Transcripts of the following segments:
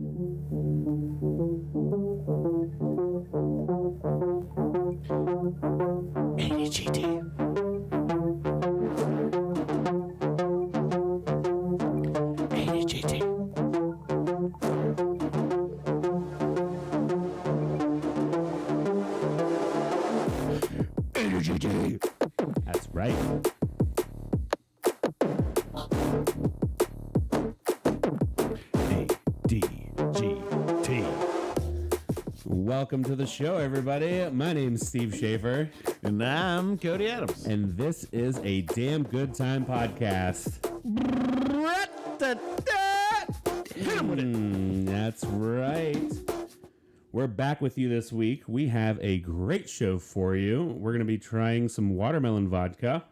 ADGT. ADGT. ADGT. That's right. ADGT. Welcome to the show, everybody. My name's Steve Schaefer. And I'm Cody Adams. And this is a damn good time podcast. Hit him with it. That's right. We're back with you this week. We have a great show for you. We're going to be trying some watermelon vodka.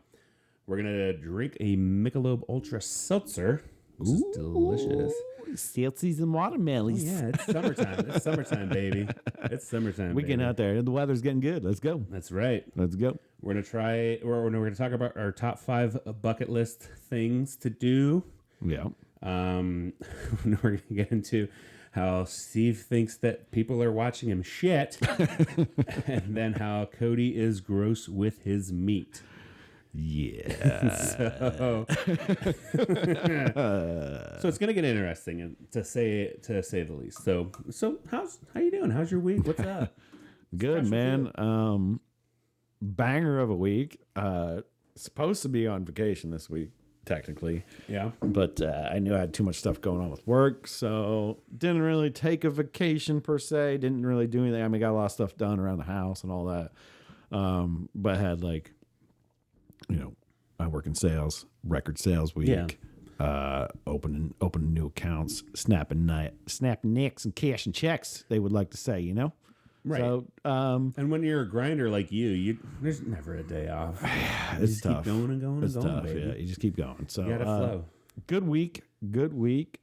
We're going to drink a Michelob Ultra Seltzer, which is delicious. Seltzies and watermelons. Oh, yeah, it's summertime. It's summertime, baby. It's summertime. We're getting out there. The weather's getting good. Let's go. That's right. Let's go. We're going to try, or we're going to talk about our top 5 bucket list things to do. Yeah. We're going to get into how Steve thinks that people are watching him shit, and then how Cody is gross with his meat. Yeah. So it's going to get interesting, to say the least. So how you doing? How's your week? What's up? Good, man. Banger of a week. Supposed to be on vacation this week, technically. Yeah. But I knew I had too much stuff going on with work, so didn't really take a vacation per se. Didn't really do anything. I mean, got a lot of stuff done around the house and all that. But had I work in sales, record sales week. Yeah. Opening new accounts, snapping nicks and cashing checks. They would like to say, Right. So, and when you're a grinder like you there's never a day off. it's tough. Keep going and going it's and going, tough. baby. Yeah, you just keep going. So, You gotta flow. Good week.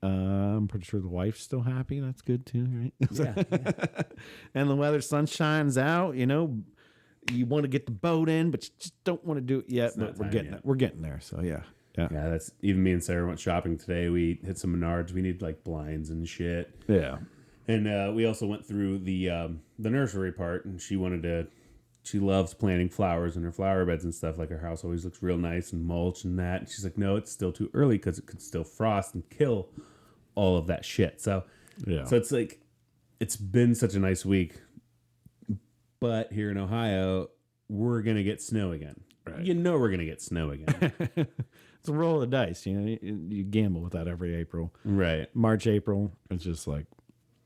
I'm pretty sure the wife's still happy. That's good too, right? Yeah. And the weather, sun shines out. You want to get the boat in, but you just don't want to do it yet. But we're getting yet. We're getting there. So yeah. Yeah, that's even me and Sarah went shopping today. We hit some Menards. We need like blinds and shit. Yeah. And we also went through the nursery part, and she loves planting flowers in her flower beds and stuff. Like her house always looks real nice and mulch and that. And she's like, no, it's still too early because it could still frost and kill all of that shit. So Yeah. So it's like, it's been such a nice week, but here in Ohio, we're going to get snow again. Right. We're going to get snow again. It's a roll of the dice. You gamble with that every April. Right. March, April. It's just like,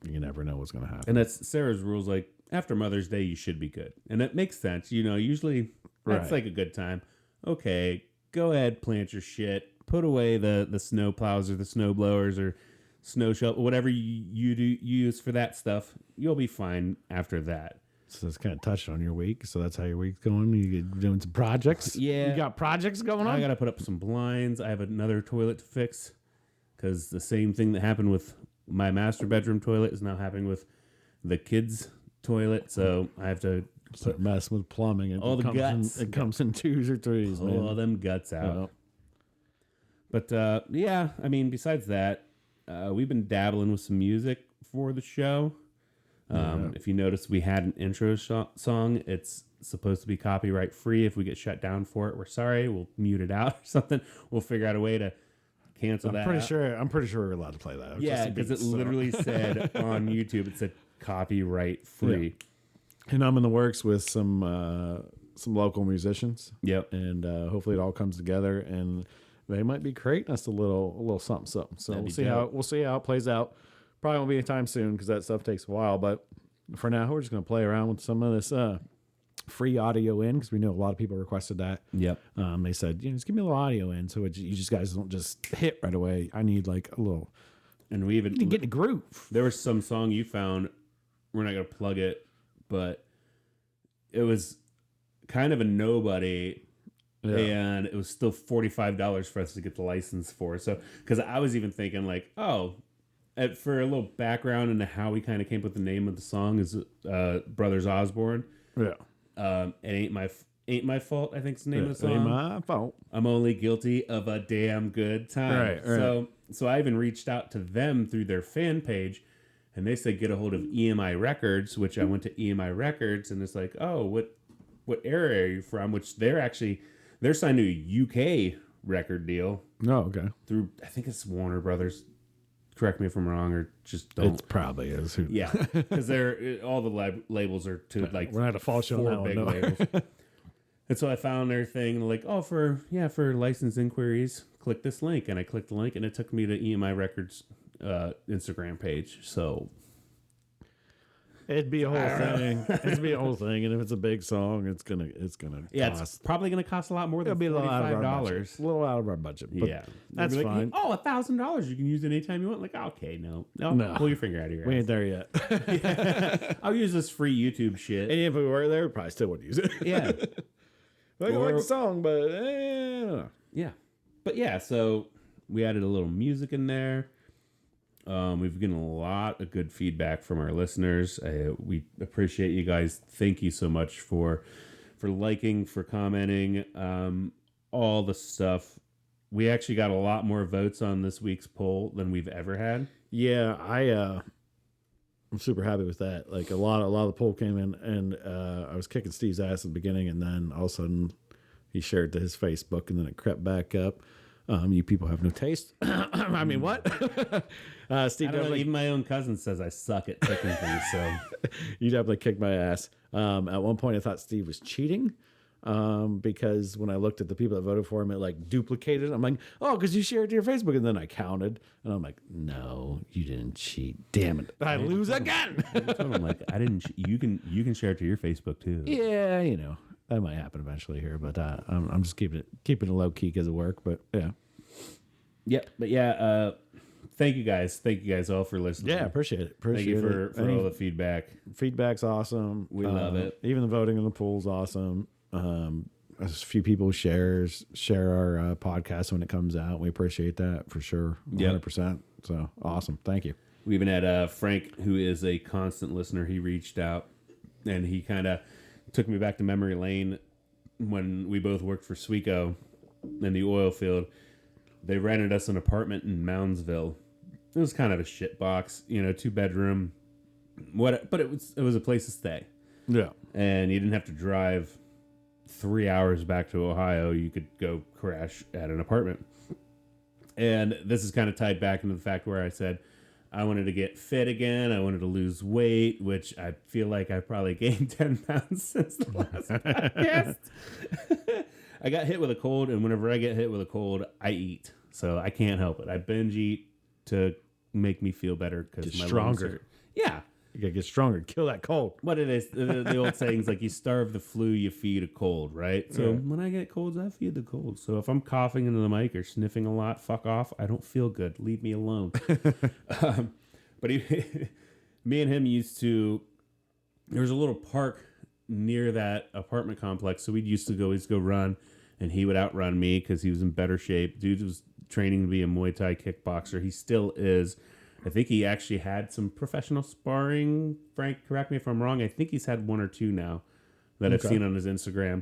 you never know what's going to happen. And that's Sarah's rules. Like after Mother's Day, you should be good. And it makes sense. Usually that's Right. like a good time. Okay, go ahead, plant your shit. Put away the snow plows or the snow blowers or snow shovel, whatever you use for that stuff. You'll be fine after that. So it's kind of touched on your week. So that's how your week's going. You doing some projects? Yeah. You got projects going on? I got to put up some blinds. I have another toilet to fix because the same thing that happened with my master bedroom toilet is now happening with the kids' toilet. So I have to Start messing with plumbing. all the guts. It comes in 2s or 3s, pull man. all them guts out. Yeah. But yeah, I mean, besides that, we've been dabbling with some music for the show. If you notice, we had an intro song. It's supposed to be copyright free. If we get shut down for it, we're sorry. We'll mute it out or something. We'll figure out a way to cancel that. I'm pretty sure we're allowed to play that. Yeah, because it literally said on YouTube, it said copyright free. Yeah. And I'm in the works with some local musicians. Yep. And hopefully it all comes together, and they might be creating us a little something. So That'd we'll be see dope. how it plays out. Probably won't be anytime soon because that stuff takes a while. But for now, we're just going to play around with some of this free audio in because we know a lot of people requested that. Yep. They said, just give me a little audio in so you just guys don't just hit right away. I need like a little. And we even You can get in the groove. There was some song you found. We're not going to plug it, but it was kind of a nobody. Yeah. And it was still $45 for us to get the license for. So, because I was even thinking like, for a little background into how we kind of came up with the name of the song is Brothers Osborne. Yeah. It ain't my fault. I think is the name of the song. Ain't my fault. I'm only guilty of a damn good time. Right. So I even reached out to them through their fan page and they said get a hold of EMI Records, which I went to EMI Records, and it's like, oh, what area are you from? Which they're signed to a UK record deal. Oh, okay. Through, I think it's Warner Brothers. Correct me if I'm wrong, or just don't. It probably is. Yeah, because they're all the labels are to like we're not a false show 4 now, big no. labels. And so I found their thing like, oh, for license inquiries, click this link, and I clicked the link, and it took me to EMI Records Instagram page. So it'd be a whole thing. It'd be a whole thing, and if it's a big song, it's gonna cost. It's probably gonna cost a lot more than It'll be a little out of our $45. budget. A little out of our budget. But Yeah, that's like, fine. Oh, $1,000. You can use it anytime you want. Like, okay, no. Pull your finger out of your We ass. ain't there yet. Yeah. I'll use this free YouTube shit. And if we were there, we probably still would use it. Yeah. Like, I like the song, but Yeah. But yeah, so we added a little music in there. We've gotten a lot of good feedback from our listeners. We appreciate you guys. Thank you so much for liking, for commenting, all the stuff. We actually got a lot more votes on this week's poll than we've ever had. yeah, I'm super happy with that. Like a lot of the poll came in, and I was kicking Steve's ass at the beginning, and then all of a sudden he shared it to his Facebook, and then it crept back up. You people have no taste. I mean, what? Steve, I don't know, even my own cousin says I suck at picking things. So you definitely kicked my ass. At one point, I thought Steve was cheating because when I looked at the people that voted for him, it like duplicated. I'm like, oh, because you shared it to your Facebook, and then I counted, and I'm like, no, you didn't cheat. Damn it, I lose again. I'm like, I didn't. You can share it to your Facebook too. Yeah, you know that might happen eventually here, but I'm just keeping it low key because of work. But yeah. Yep, but yeah, thank you guys all for listening. Yeah, appreciate it. Thank you for all the feedback. Feedback's awesome. We love it. Even the voting in the pool's awesome. A few people share our podcast when it comes out. We appreciate that for sure. 100%. So awesome. Thank you. We even had Frank, who is a constant listener. He reached out, and he kind of took me back to memory lane when we both worked for Sweco in the oil field. They rented us an apartment in Moundsville. It was kind of a shit box, 2-bedroom. But it was a place to stay. Yeah. And you didn't have to drive 3 hours back to Ohio. You could go crash at an apartment. And this is kind of tied back into the fact where I said I wanted to get fit again. I wanted to lose weight, which I feel like I've probably gained 10 pounds since the last podcast. I got hit with a cold, and whenever I get hit with a cold, I eat. So I can't help it. I binge eat to make me feel better because my stronger. lungs are, yeah. You gotta get stronger. Kill that cold. What it is, the old saying's like you starve the flu, you feed a cold, right? So when I get colds, I feed the cold. So if I'm coughing into the mic or sniffing a lot, fuck off. I don't feel good. Leave me alone. But me and him used to. There was a little park near that apartment complex, so we'd used to always go run, and he would outrun me because he was in better shape. Dude was training to be a Muay Thai kickboxer. He still is. I think he actually had some professional sparring. Frank, correct me if I'm wrong. I think he's had 1 or 2 now that I've seen on his Instagram.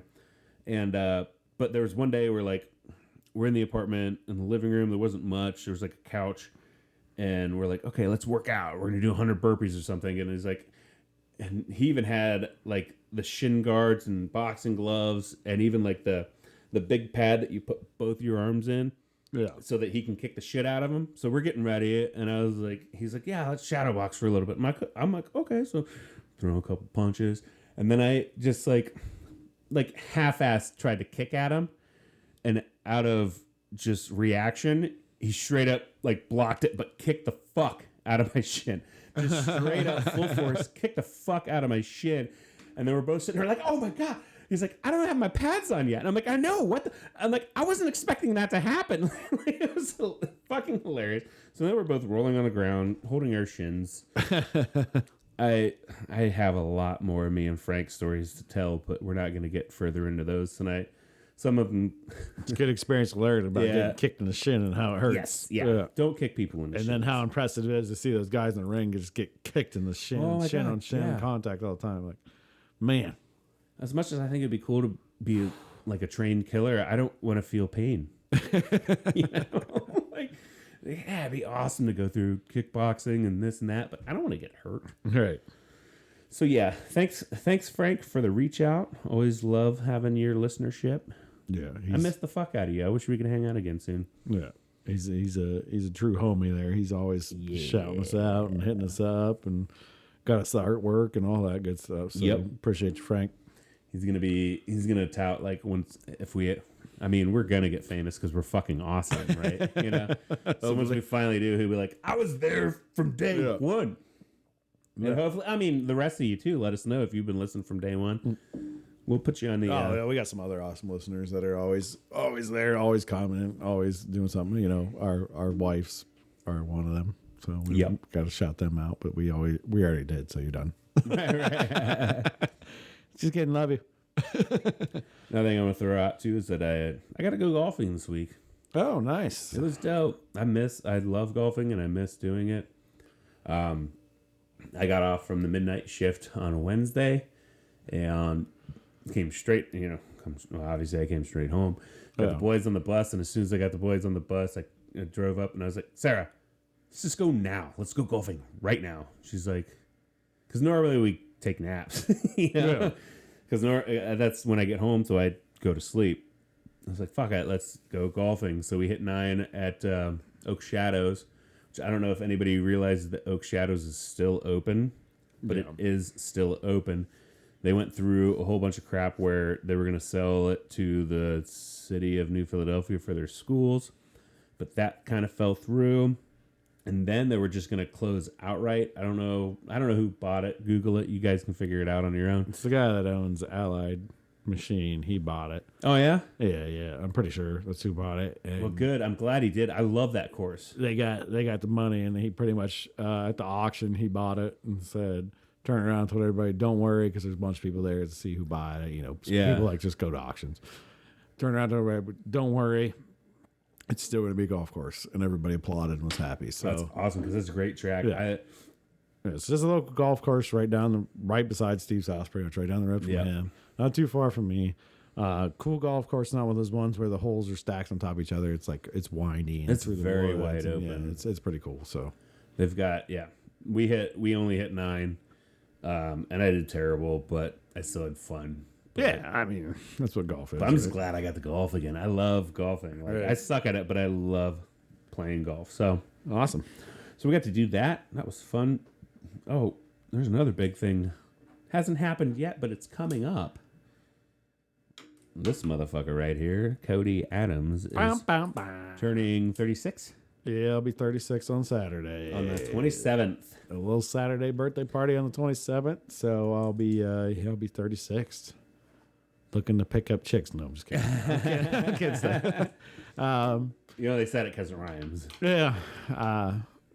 And but there was one day where we're in the apartment in the living room. There wasn't much. There was like a couch, and we're like, okay, let's work out. We're gonna do 100 burpees or something. And he's like, and he even had like the shin guards and boxing gloves, and even like the big pad that you put both your arms in. Yeah. So that he can kick the shit out of him. So we're getting ready, and I was like, he's like, yeah, let's shadow box for a little bit. I'm like, okay, so throw a couple punches, and then I just like half-assed tried to kick at him, and out of just reaction, he straight up blocked it, but kicked the fuck out of my shin. Just straight up full force, kicked the fuck out of my shin, and then we're both sitting there like, oh my god. He's like, I don't have my pads on yet. And I'm like, I know. What? I'm like, I wasn't expecting that to happen. It was fucking hilarious. So then we're both rolling on the ground, holding our shins. I have a lot more of me and Frank stories to tell, but we're not going to get further into those tonight. Some of them... It's a good experience to learn about getting kicked in the shin and how it hurts. Yes, yeah. Don't kick people in the shin. And then how impressive it is to see those guys in the ring just get kicked in the shin, shin on shin contact all the time. Like, man. As much as I think it'd be cool to be like a trained killer, I don't want to feel pain. yeah, it'd be awesome to go through kickboxing and this and that, but I don't want to get hurt. Right. So yeah, thanks Frank for the reach out. Always love having your listenership. Yeah. I miss the fuck out of you. I wish we could hang out again soon. Yeah. He's a true homie there. He's always shouting us out and hitting us up and got us the artwork and all that good stuff. So appreciate you, Frank. He's gonna tout like we're gonna get famous because we're fucking awesome, right? You know. So once we finally do, he'll be like, I was there from day one. And hopefully, the rest of you too. Let us know if you've been listening from day one. We'll put you on the. Yeah, we got some other awesome listeners that are always there, always commenting, always doing something. You know, our wives are one of them, so we got to shout them out. But we already did, so you're done. right. Just kidding, love you. Another thing I want to throw out too is that I got to go golfing this week. Oh, nice! It was dope. I love golfing and I miss doing it. I got off from the midnight shift on Wednesday and came straight, obviously I came straight home. Got the boys on the bus, and as soon as I got the boys on the bus, I drove up and I was like, Sarah, let's just go now. Let's go golfing right now. She's like, because normally we take naps, because that's when I get home, so I go to sleep. I was like, fuck it, let's go golfing. So we hit 9 at Oak Shadows, which I don't know if anybody realizes that Oak Shadows is still open, but it is still open. They went through a whole bunch of crap where they were going to sell it to the city of New Philadelphia for their schools, but that kind of fell through. And then they were just going to close outright. I don't know who bought it. Google it. You guys can figure it out on your own. It's the guy that owns Allied Machine. He bought it. Oh yeah? Yeah. I'm pretty sure that's who bought it. And well, good. I'm glad he did. I love that course. They got the money, and he pretty much at the auction he bought it and said, turn around and told everybody, don't worry, because there's a bunch of people there to see who buy it. People like just go to auctions. Turn around to everybody, don't worry, it's still going to be a golf course. And everybody applauded and was happy. So that's awesome, because it's a great track. Yeah. It's just a local golf course right beside Steve's house, pretty much right down the road from him. Not too far from me. Cool golf course, not one of those ones where the holes are stacked on top of each other. It's like it's windy and it's very wide open. Yeah, it's pretty cool. So they've got we only hit 9. And I did terrible, but I still had fun. But that's what golf is. But I'm just glad I got to golf again. I love golfing. I suck at it, but I love playing golf. So awesome. So we got to do that. That was fun. Oh, there's another big thing. Hasn't happened yet, but it's coming up. This motherfucker right here, Cody Adams, is turning 36. Yeah, I'll be 36 on Saturday. On the 27th. A little Saturday birthday party on the 27th, so I'll be 36. Looking to pick up chicks. No, I'm just kidding. I'm kidding. They said it because it rhymes. Yeah.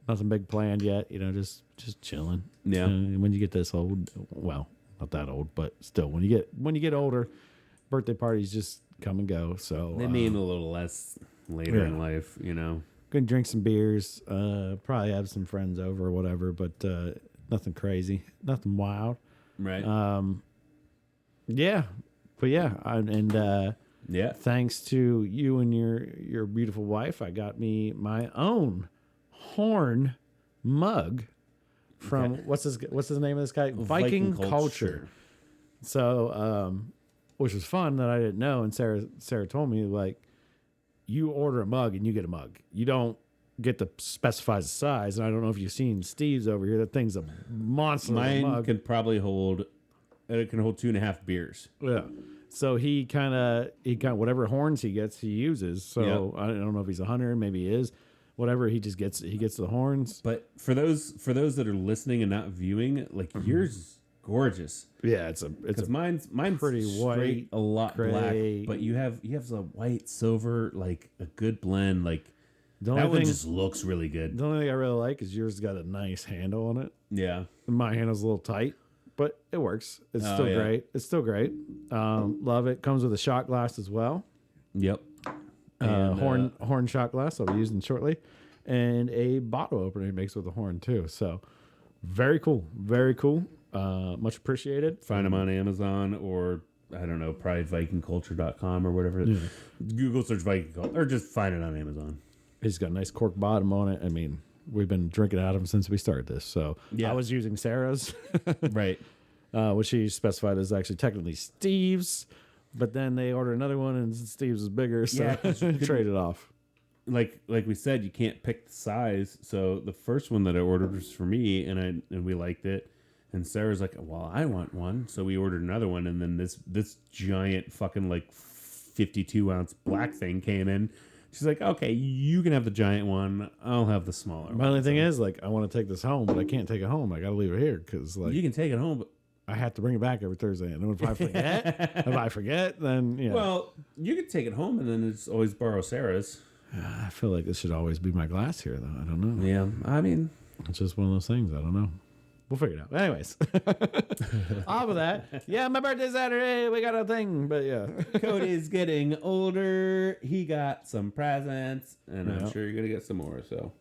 Nothing big planned yet. Just chilling. Yeah. When you get this old, well, not that old, but still, when you get older, birthday parties just come and go. So they mean a little less later in life, Gonna drink some beers, probably have some friends over or whatever, but nothing crazy, nothing wild. Right. Thanks to you and your beautiful wife, I got me my own horn mug from what's his name of this guy? Viking Culture. So, which was fun that I didn't know, and Sarah told me, like, you order a mug and you get a mug. You don't get to specify the size. And I don't know if you've seen Steve's over here. That thing's a monster. Mine can probably hold 2.5 beers. Yeah. So he kind of whatever horns he gets, he uses. So I don't know if he's a hunter, maybe he is. Whatever, he gets the horns. But for those that are listening and not viewing, like yours is gorgeous. Yeah, it's mine's pretty straight, white, a lot gray. Black, but you have the white silver, like a good blend. Like that one just looks really good. The only thing I really like is yours got a nice handle on it. Yeah, and my handle's a little tight, but it works. It's still great. It's still great. Love it. Comes with a shot glass as well. Yep. Horn shot glass I'll be using shortly, and a bottle opener he makes with a horn too. So very cool. Very cool. Much appreciated. Find them on Amazon or I don't know, probably VikingCulture.com or whatever. Yeah. Google search Viking Culture or just find it on Amazon. He's got a nice cork bottom on it. I mean, we've been drinking out of them since we started this. So Yeah. I was using Sarah's, Right. which she specified as actually technically Steve's. But then they ordered another one, and Steve's is bigger, so Yeah, 'cause you couldn't- traded off. Like we said, you can't pick the size. So the first one that I ordered was for me, and we liked it. And Sarah's like, "Well, I want one," so we ordered another one. And then this giant fucking like 52-ounce black thing came in. She's like, "Okay, you can have the giant one. I'll have the smaller one." My only thing is, like, I want to take this home, but I can't take it home. I got to leave it here because, like, you can take it home. But I have to bring it back every Thursday. And if I forget, then yeah. well, you can take it home, and then it's always borrow Sarah's. I feel like this should always be my glass here, though. I don't know. Yeah, I mean, It's just one of those things. I don't know. We'll figure it out. Anyways, off of that. Yeah, my birthday's Saturday. We got a thing, but yeah. Cody's getting older. He got some presents, and I'm Yeah. sure you're gonna get some more. So,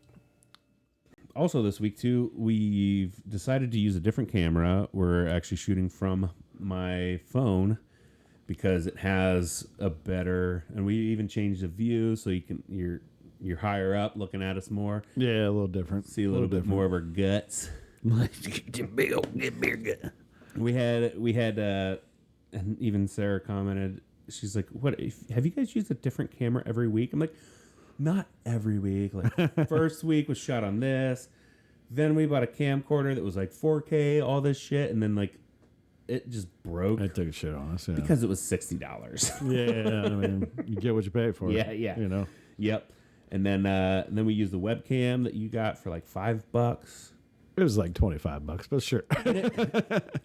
also this week too, we've decided to use a different camera. We're actually shooting from my phone because it has a better, and we even changed the view so you're higher up, looking at us more, Yeah, a little different. see a little bit more of our guts. Get bigger gut. We had, and even Sarah commented. She's like, "What? Have you guys used a different camera every week?" I'm like, "Not every week. Like, first week was shot on this. Then we bought a camcorder that was like 4K, all this shit, and then like it just broke I took a shit on us, yeah. because it was $60. Yeah, I mean, you get what you pay for. Yeah. You know. Yep. And then we used the webcam that you got for like $5. It was like $25, but sure.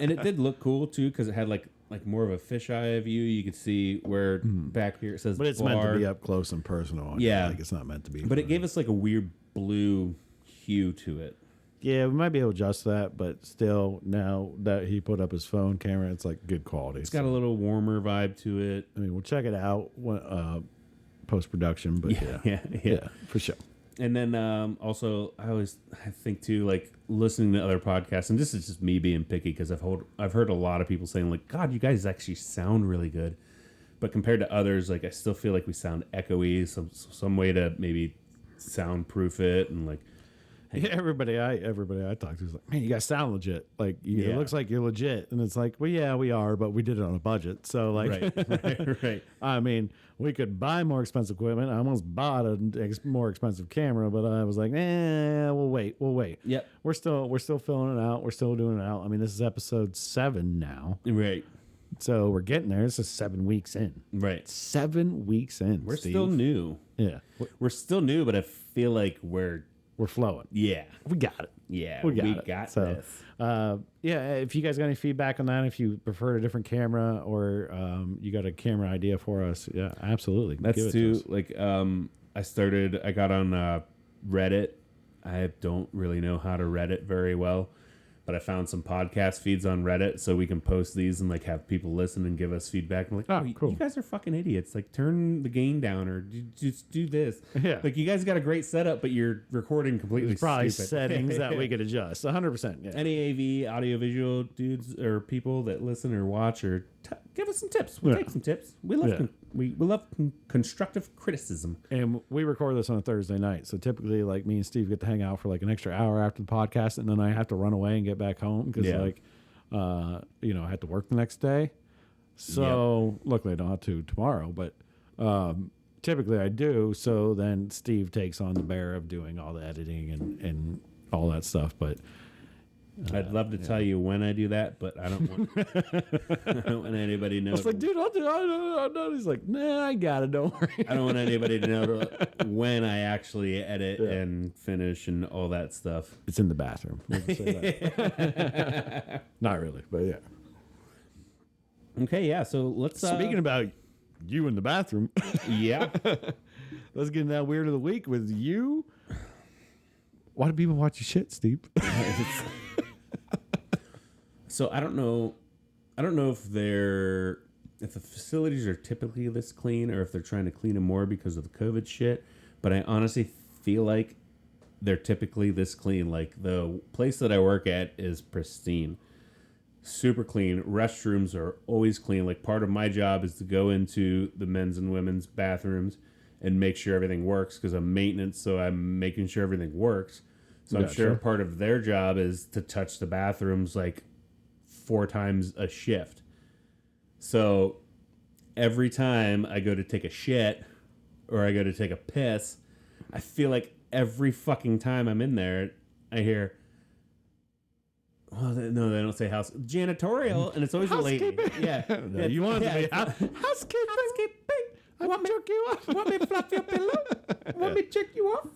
And it did look cool too because it had like more of a fisheye view. You could see where back here it says But it's bar. meant to be up close and personal. Yeah. Like it's not meant to be. But it gave us like a weird blue hue to it. Yeah, we might be able to adjust that, but still, now that he put up his phone camera, it's like good quality. It's got a little warmer vibe to it. I mean, we'll check it out post production, but yeah, for sure. And then also, I think too, like listening to other podcasts, and this is just me being picky because I've heard a lot of people saying like, "God, you guys actually sound really good," but compared to others, like I still feel like we sound echoey. Some way to maybe soundproof it and like. Yeah, everybody I talked to was like, "Man, you guys sound legit. Like, it looks like you're legit." And it's like, "Well, yeah, we are, but we did it on a budget." So, like, Right. I mean, we could buy more expensive equipment. I almost bought a more expensive camera, but I was like, we'll wait. Yep. We're still filling it out. We're still doing it out. I mean, this is episode 7 now, Right. so we're getting there. This is 7 weeks in. Right. 7 weeks in. We're Steve. still new. Yeah, We're still new, but I feel like we're flowing. yeah. We got it. Yeah, We we got got it. So, this. if you guys got any feedback on that, if you prefer a different camera or you got a camera idea for us, yeah, absolutely. That's Give it too to us. like I got on Reddit. I don't really know how to Reddit very well, but I found some podcast feeds on Reddit so we can post these and like have people listen and give us feedback. I'm like, Oh, cool. You guys are fucking idiots. Like, turn the gain down or just do this. Yeah. Like, you guys got a great setup, but you're recording completely There's probably stupid. settings that we could adjust. 100%. Yeah. Any AV, audiovisual dudes or people that listen or watch or give us some tips. We'll take some tips. We love we love constructive criticism. And we record this on a Thursday night. So typically, like, me and Steve get to hang out for like an extra hour after the podcast. And then I have to run away and get back home because, I have to work the next day. So luckily I don't have to tomorrow. But typically I do. So then Steve takes on the bear of doing all the editing and all that stuff. But I'd love to tell you when I do that, but I don't want, I don't want anybody to know. I was like, dude, I'll do. He's like, nah, I got it. Don't worry. I don't want anybody to know when I actually edit and finish and all that stuff. It's in the bathroom. We'll just say that. Not really, but yeah. Okay, yeah. So let's. Speaking about you in the bathroom, yeah. let's get in that weird of the week with you. Why do people watch your shit, Steve? So I don't know if the facilities are typically this clean or if they're trying to clean them more because of the COVID shit. But I honestly feel like they're typically this clean. Like the place that I work at is pristine, super clean. Restrooms are always clean. Like part of my job is to go into the men's and women's bathrooms and make sure everything works because I'm maintenance, so I'm making sure everything works. So I'm Gotcha. sure part of their job is to touch the bathrooms like 4 times a shift. So every time I go to take a shit or I go to take a piss, I feel like every fucking time I'm in there, I hear, well, no, they don't say house, janitorial, and it's always a lady. Yeah. No, you want it to be housekeeping. I want me to jerk you off. Want me to fluff your pillow? Want me to check you off?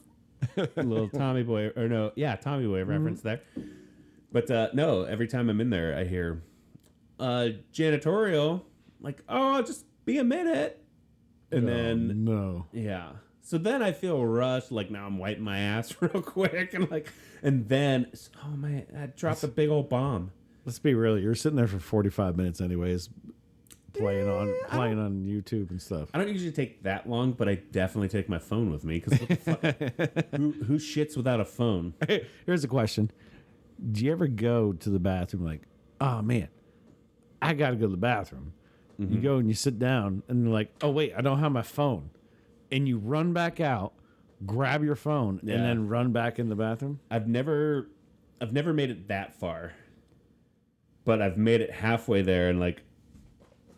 A little Tommy Boy, or no, yeah, Tommy Boy reference there. But no, every time I'm in there, I hear janitorial, like, oh, just be a minute. And then, no. yeah. So then I feel rushed, like now I'm wiping my ass real quick. And then, oh man, I dropped a big old bomb. Let's be real. You're sitting there for 45 minutes anyways, playing on YouTube and stuff. I don't usually take that long, but I definitely take my phone with me because who shits without a phone? Hey, here's a question. Do you ever go to the bathroom like, oh man, I got to go to the bathroom? You go and you sit down and you're like, oh wait, I don't have my phone. And you run back out, grab your phone, and then run back in the bathroom? I've never made it that far, but I've made it halfway there, and like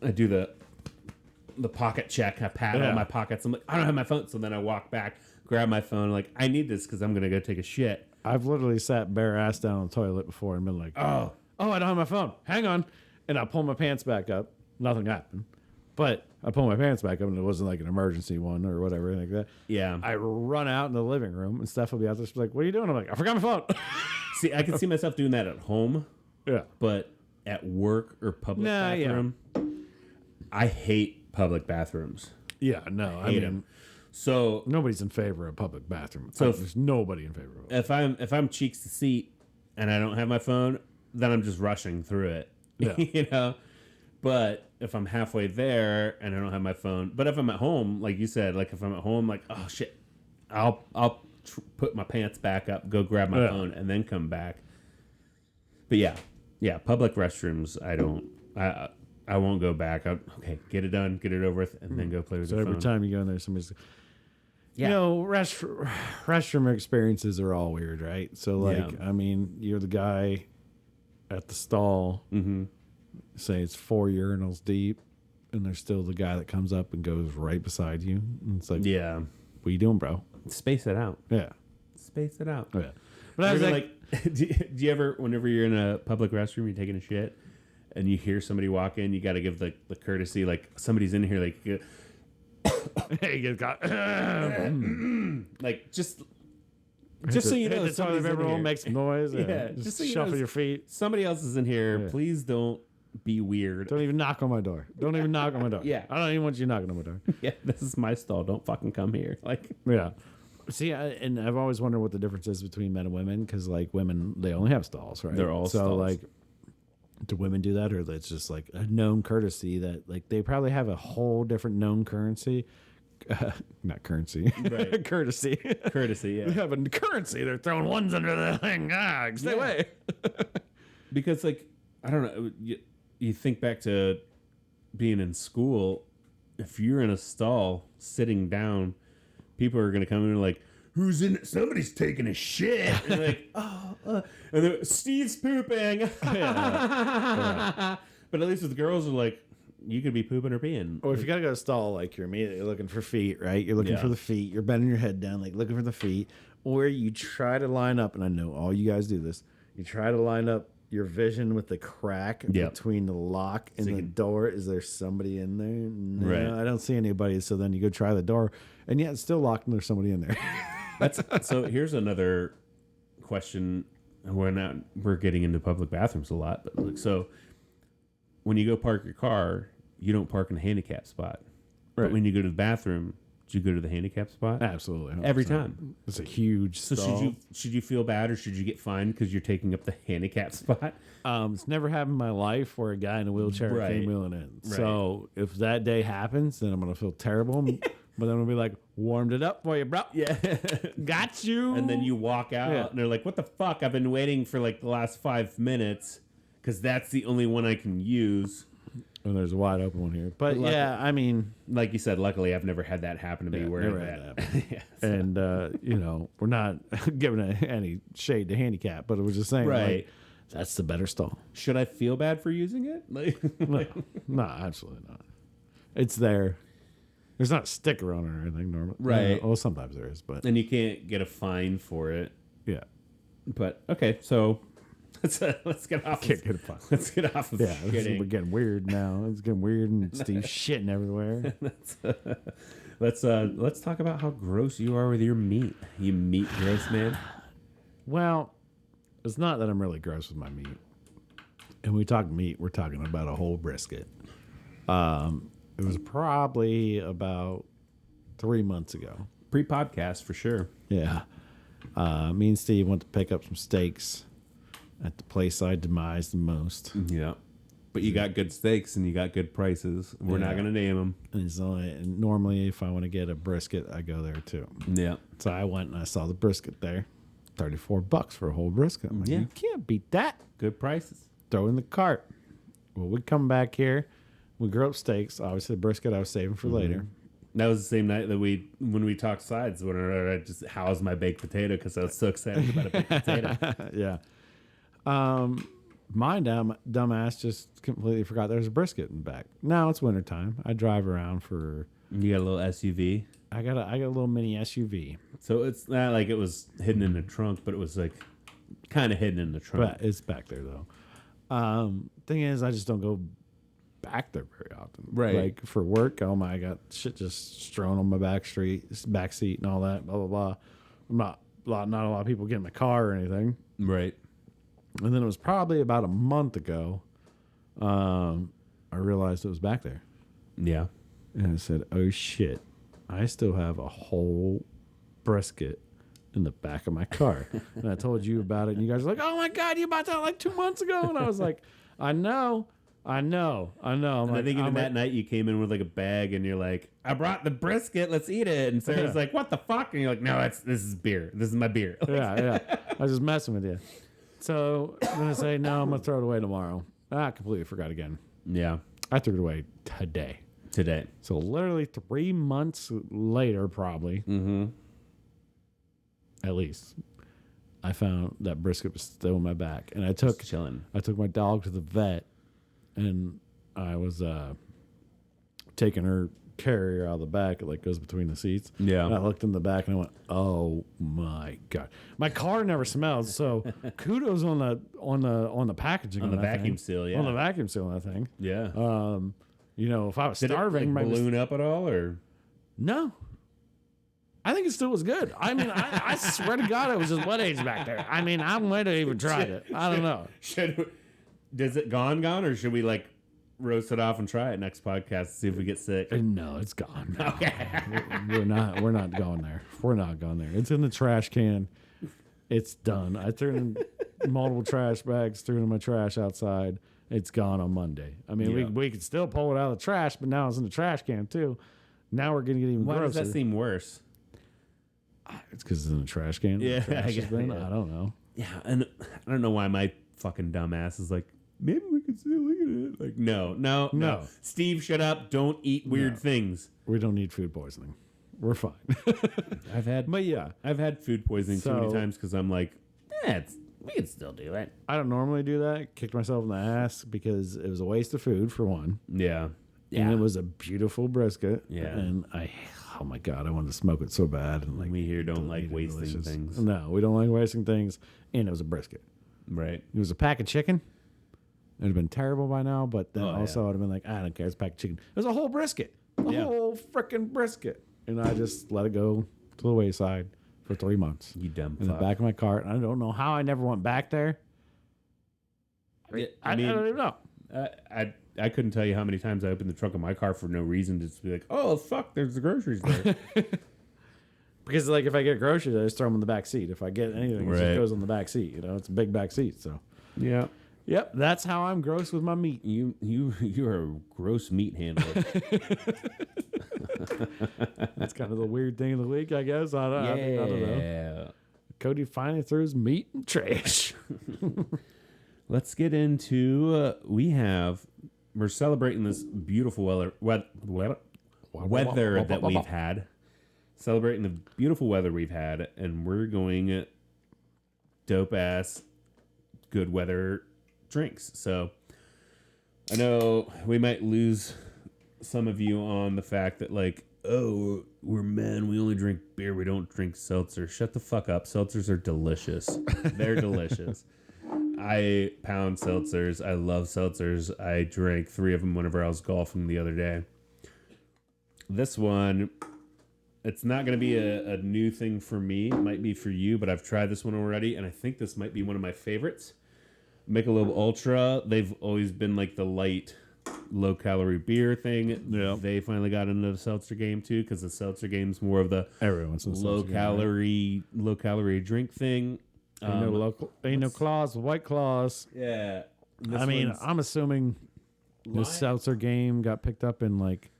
I do the pocket check. I pat all my pockets. I'm like, I don't have my phone, so then I walk back, grab my phone, like I need this because I'm gonna go take a shit. I've literally sat bare ass down on the toilet before and been like, oh, I don't have my phone. Hang on, and I pull my pants back up. Nothing happened, but I pull my pants back up, and it wasn't like an emergency one or whatever like that. Yeah, I run out in the living room, and Steph will be out there. She's like, "What are you doing?" I'm like, "I forgot my phone." See, I can see myself doing that at home. Yeah, but at work or public bathroom, I hate public bathrooms. Yeah, no, I hate mean, them. So nobody's in favor of public bathroom. So there's nobody in favor of it. If I'm cheeks to seat and I don't have my phone, then I'm just rushing through it. Yeah. You know. But if I'm halfway there and I don't have my phone, but if I'm at home, like you said, like if I'm at home, like, oh shit, I'll put my pants back up, go grab my phone, and then come back. But yeah, public restrooms, I won't go back. Okay, get it done, get it over with, and then go play with the phone. So every time you go in there, somebody's, you know, restroom experiences are all weird, right? So like, I mean, you're the guy at the stall. Mm-hmm. Say it's 4 urinals deep, and there's still the guy that comes up and goes right beside you. And it's like, yeah, what you doing, bro? Space it out. Yeah, space it out. Yeah, but I was like, do you ever, whenever you're in a public restroom, you're taking a shit, and you hear somebody walk in, you got to give the courtesy, like somebody's in here, like, hey, you got, like just so you know, the toilet everyone makes noise. Yeah, just so shuffle your feet. Somebody else is in here. Yeah. Please don't be weird. Don't even knock on my door. Don't even knock on my door. Yeah, I don't even want you knocking on my door. Yeah, this is my stall. Don't fucking come here. Like, yeah. See, and I've always wondered what the difference is between men and women, because like women, they only have stalls, right? They're all stalls. Like, do women do that, or it's just like a known courtesy that like they probably have a whole different known currency? Not currency, right? Courtesy. Yeah, they have a currency. They're throwing ones under the thing. Stay away. Because like, I don't know. You think back to being in school. If you're in a stall sitting down, people are going to come in and like, who's in it? Somebody's taking a shit. And like, and then Steve's pooping. Yeah. But at least with the girls are like, you could be pooping or peeing. Or if you got to go to stall, like you're immediately looking for feet, right? You're looking for the feet. You're bending your head down, like looking for the feet. Or you try to line up, and I know all you guys do this. You try to line up your vision with the crack between the lock and the door. Is there somebody in there? No, right. I don't see anybody. So then you go try the door, and yet it's still locked, and there's somebody in there. So here's another question. We're getting into public bathrooms a lot, but like, so when you go park your car, you don't park in a handicap spot. Right. But when you go to the bathroom, do you go to the handicap spot? Absolutely. 100%. Every time. It's a huge stall. So should you feel bad, or should you get fined because you're taking up the handicap spot? It's never happened in my life where a guy in a wheelchair came wheeling in. Right. So if that day happens, then I'm going to feel terrible. But then I'm going to be like, warmed it up for you, bro. Yeah. Got you. And then you walk out and they're like, what the fuck? I've been waiting for like the last 5 minutes because that's the only one I can use. And there's a wide open one here. But yeah, I mean, like you said, luckily I've never had that happen to me. Where never had that happen. Yeah, so- And you know, we're not giving any shade to handicap, but it was just saying, Right. like, that's the better stall. Should I feel bad for using it? Like, No, absolutely not. It's there. There's not a sticker on it or anything normally. Right. Well, sometimes there is, but and you can't get a fine for it. yeah. But okay, so let's get off. Can't get a fine. Let's get off of Yeah, shitting. we're getting weird now. It's getting weird, and Steve's shitting everywhere. Let's talk about how gross you are with your meat. You meat gross man. Well, it's not that I'm really gross with my meat. And when we talk meat, we're talking about a whole brisket. It was probably about 3 months ago. Pre-podcast for sure. Yeah. Me and Steve went to pick up some steaks at the place I demised the most. Yeah. But you got good steaks and you got good prices. We're not going to name them. And so and normally, if I want to get a brisket, I go there too. Yeah. So I went and I saw the brisket there. $34 for a whole brisket. I'm like, Yeah. you can't beat that. Good prices. Throw in the cart. Well, we come back here. We grill up steaks. Obviously, the brisket I was saving for later. That was the same night that when we talked sides, when I just housed my baked potato because I was so excited about a baked potato. Yeah. My dumbass just completely forgot there was a brisket in the back. Now it's wintertime. I drive around for. You got a little SUV. I got a little mini SUV, So it's not like it was hidden in the trunk, but it was like kind of hidden in the trunk. but it's back there though. Thing is, I just don't go back there very often. Right. Like for work, oh my, I got shit just strewn on my back seat and all that, blah blah blah. I'm not a lot of people get in my car or anything. Right. And then it was probably about a month ago, I realized it was back there. Yeah. And I said, oh shit, I still have a whole brisket in the back of my car. And I told you about it, and you guys were like, oh my God, you bought that like 2 months ago. And I was like, I know. I'm And I think even that night you came in with like a bag and you're like, I brought the brisket, let's eat it. And Sarah's like, what the fuck? And you're like, no, this is beer. This is my beer. Yeah. I was just messing with you. So I'm going to say, no, I'm going to throw it away tomorrow. I completely forgot again. Yeah. I threw it away today. So literally 3 months later, probably, at least, I found that brisket was still in my back. And I took my dog to the vet, and I was taking her carrier out of the back. It like goes between the seats. Yeah. And I looked in the back and I went, oh my God. My car never smelled, so kudos on the packaging. On the vacuum seal, yeah. On the vacuum seal on that thing. Yeah. You know, if I was Did starving, it like balloon up at all, or no. I think it still was good. I mean, I swear to God, it was just wet age back there. I mean, I might have even tried it. I don't know. Does it gone, or should we like roast it off and try it next podcast to see if we get sick? No, it's gone. No. Okay. We're not going there. We're not going there. It's in the trash can. It's done. I threw in multiple trash bags, threw it in my trash outside. It's gone on Monday. I mean, we could still pull it out of the trash, but now it's in the trash can too. Now we're going to get even grosser. Why does that seem worse? It's because it's in the trash can. Yeah, I yeah. I don't know. Yeah, and I don't know why my fucking dumbass is like, maybe we could still look at it. Like, no. Steve, shut up. Don't eat weird things. We don't need food poisoning. We're fine. I've had food poisoning too many times because I'm like, we can still do it. I don't normally do that. Kicked myself in the ass because it was a waste of food for one. Yeah. And it was a beautiful brisket. Yeah. And oh my God, I wanted to smoke it so bad. And like, we here don't like wasting things. No, we don't like wasting things. And it was a brisket. Right. It was a pack of chicken. It would have been terrible by now, but then also I'd have been like, I don't care, it's a pack of chicken. It was a whole brisket. Whole freaking brisket. And I just let it go to the wayside for 3 months. You dumb in fuck. the back of my car. And I don't know how I never went back there. I don't even know. I couldn't tell you how many times I opened the trunk of my car for no reason, just to be like, oh, fuck, there's the groceries there. Because, like, if I get groceries, I just throw them in the back seat. If I get anything, it just goes in the back seat. You know, it's a big back seat. So, yeah. Yep, that's how I'm gross with my meat. You're a gross meat handler. That's kind of the weird thing of the week, I guess. I don't know. Cody finally threw his meat in trash. Let's get into we have we're celebrating this beautiful weather that we've had. Celebrating the beautiful weather we've had, and we're going dope ass good weather drinks. So I know we might lose some of you on the fact that like, oh, we're men, we only drink beer, we don't drink seltzer. Shut the fuck up. Seltzers are delicious. They're delicious. I pound seltzers. I love seltzers. I drank 3 of them whenever I was golfing the other day. This one, it's not going to be a new thing for me. It might be for you, but I've tried this one already, and I think this might be one of my favorites. Michelob Ultra. They've always been like the light, low-calorie beer thing. Yeah. They finally got into the seltzer game, too, because the seltzer game's more of the low-calorie drink thing. Ain't no claws, white claws. Yeah. I mean, I'm assuming the seltzer game got picked up in like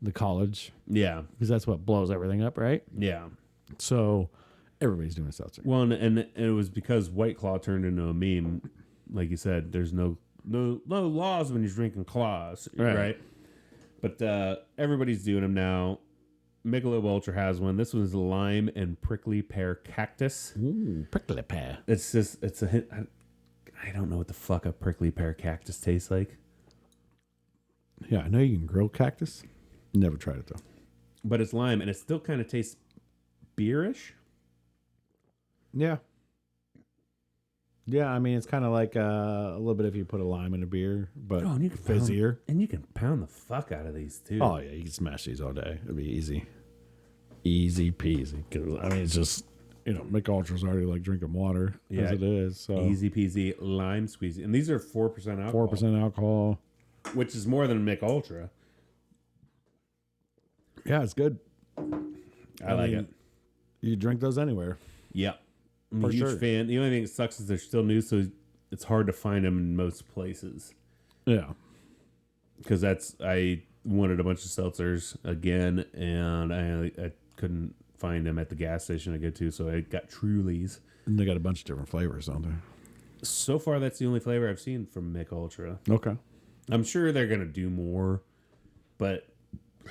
the college. Yeah. Because that's what blows everything up, right? Yeah. So everybody's doing a seltzer. Well, and it was because White Claw turned into a meme. Like you said, there's no laws when you're drinking claws, right? But everybody's doing them now. Michelob Ultra has one. This one's lime and prickly pear cactus. Ooh, prickly pear. It's a hint. I don't know what the fuck a prickly pear cactus tastes like. Yeah, I know you can grill cactus. Never tried it though. But it's lime, and it still kind of tastes beerish. Yeah. Yeah, I mean, it's kind of like a little bit if you put a lime in a beer, but and you fizzier. And you can pound the fuck out of these, too. Oh, yeah, you can smash these all day. It'd be easy. Easy peasy. 'Cause, I mean, it's just, Mick Ultra's already like drinking water as it is. So. Easy peasy, lime squeezy. And these are 4% alcohol. 4% alcohol. Which is more than Mick Ultra. Yeah, it's good. I like it. You drink those anywhere. Yep. I'm a huge fan. The only thing that sucks is they're still new, so it's hard to find them in most places. Yeah. Because I wanted a bunch of seltzers again, and I couldn't find them at the gas station I go to, so I got Trulies. And they got a bunch of different flavors, don't they? So far, that's the only flavor I've seen from Mick Ultra. Okay. I'm sure they're going to do more, but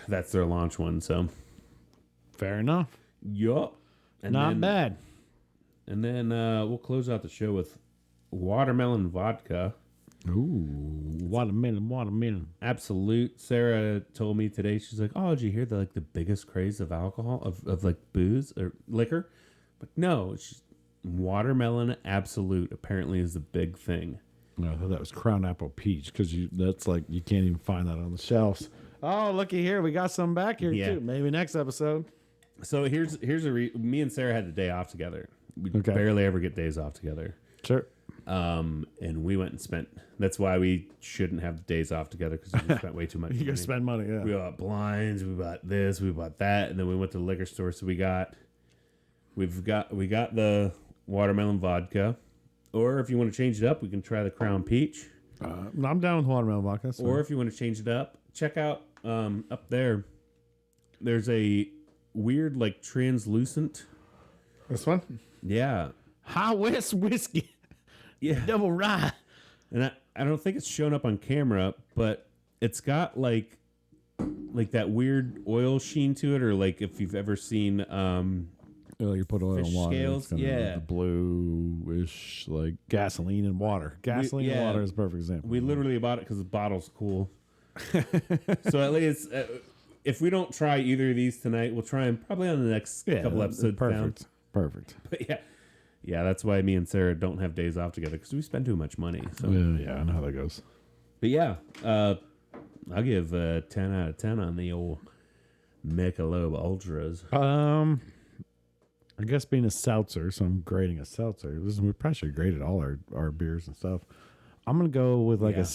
that's their launch one, so. Fair enough. Yup. Not bad. And then we'll close out the show with watermelon vodka. Ooh, watermelon. Absolute. Sarah told me today, she's like, oh, did you hear the biggest craze of alcohol, of like booze or liquor? But no, it's just watermelon absolute apparently is the big thing. No, I thought that was crown apple peach because that's like you can't even find that on the shelves. Oh, looky here, we got some back here too. Maybe next episode. So here's me and Sarah had the day off together. We barely ever get days off together. Sure. And we went and spent. That's why we shouldn't have days off together because we spent way too much. You gotta spend money. Yeah. We bought blinds. We bought this. We bought that, and then we went to the liquor store. So we got the watermelon vodka, or if you want to change it up, we can try the Crown Peach. I'm down with watermelon vodka. So. Or if you want to change it up, check out up there. There's a weird like translucent. This one. Yeah. High West whiskey. Yeah. Double rye. And I don't think it's shown up on camera, but it's got like that weird oil sheen to it, or like if you've ever seen you put oil in water. Scales. Yeah. The bluish, like gasoline and water. Gasoline and water is a perfect example. We literally bought it because the bottle's cool. So at least if we don't try either of these tonight, we'll try them probably on the next couple episodes. Perfect. Perfect. But yeah, that's why me and Sarah don't have days off together because we spend too much money. So yeah, I know how that goes. But yeah, I'll give 10 out of 10 on the old Michelob Ultras. I guess being a seltzer, so I'm grading a seltzer. We probably should have graded all our beers and stuff. I'm gonna go with like a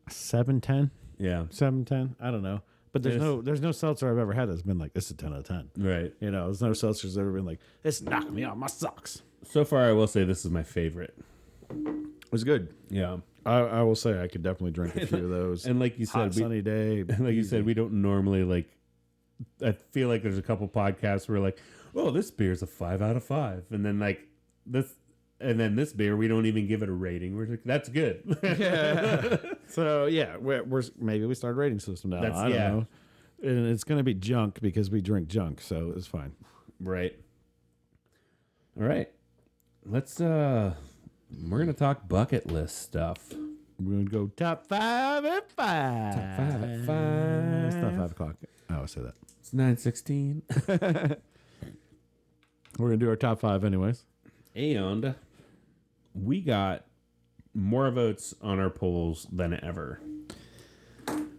7-10. Yeah, 7-10. I don't know. But there's no seltzer I've ever had that's been like, this is a 10 out of 10. Right. There's no seltzer that's ever been like, it's knocking me off my socks. So far, I will say this is my favorite. It was good. Yeah. I will say I could definitely drink a few of those. And like you said, sunny day. Like you said, we don't normally like, I feel like there's a couple podcasts where like, oh, this beer's a 5 out of 5. And then like this, And then this beer, we don't even give it a rating. We're like, that's good. Yeah. So yeah, we're maybe we start a rating system now. I don't know. And it's going to be junk because we drink junk, so it's fine. Right. All right. Let's we're gonna talk bucket list stuff. We're going to go top 5 at 5. Top 5 at 5. It's not 5 o'clock. I always say that. It's 9:16. We're going to do our top 5 anyways. And we got more votes on our polls than ever.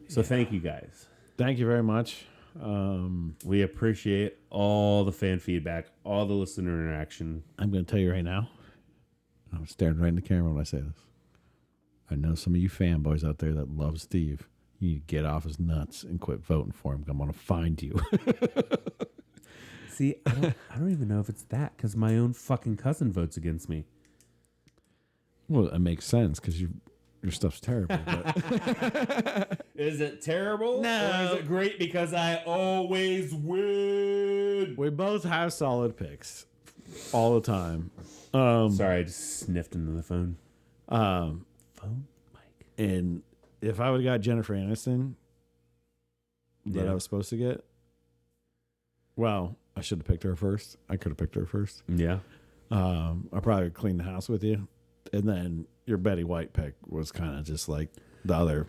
So thank you guys. Thank you very much. We appreciate all the fan feedback, all the listener interaction. I'm going to tell you right now. I'm staring right in the camera when I say this. I know some of you fanboys out there that love Steve. You need to get off his nuts and quit voting for him. I'm going to find you. See, I don't even know if it's that because my own fucking cousin votes against me. Well, it makes sense because your stuff's terrible. But Is it terrible? No. Or is it great because I always win? we both have solid picks all the time. Sorry, I just sniffed into the phone. Phone mic. And if I would have got Jennifer Aniston that I was supposed to get, well, I should have picked her first. I could have picked her first. Yeah. I probably would clean the house with you. And then your Betty White pick was kind of just like the other.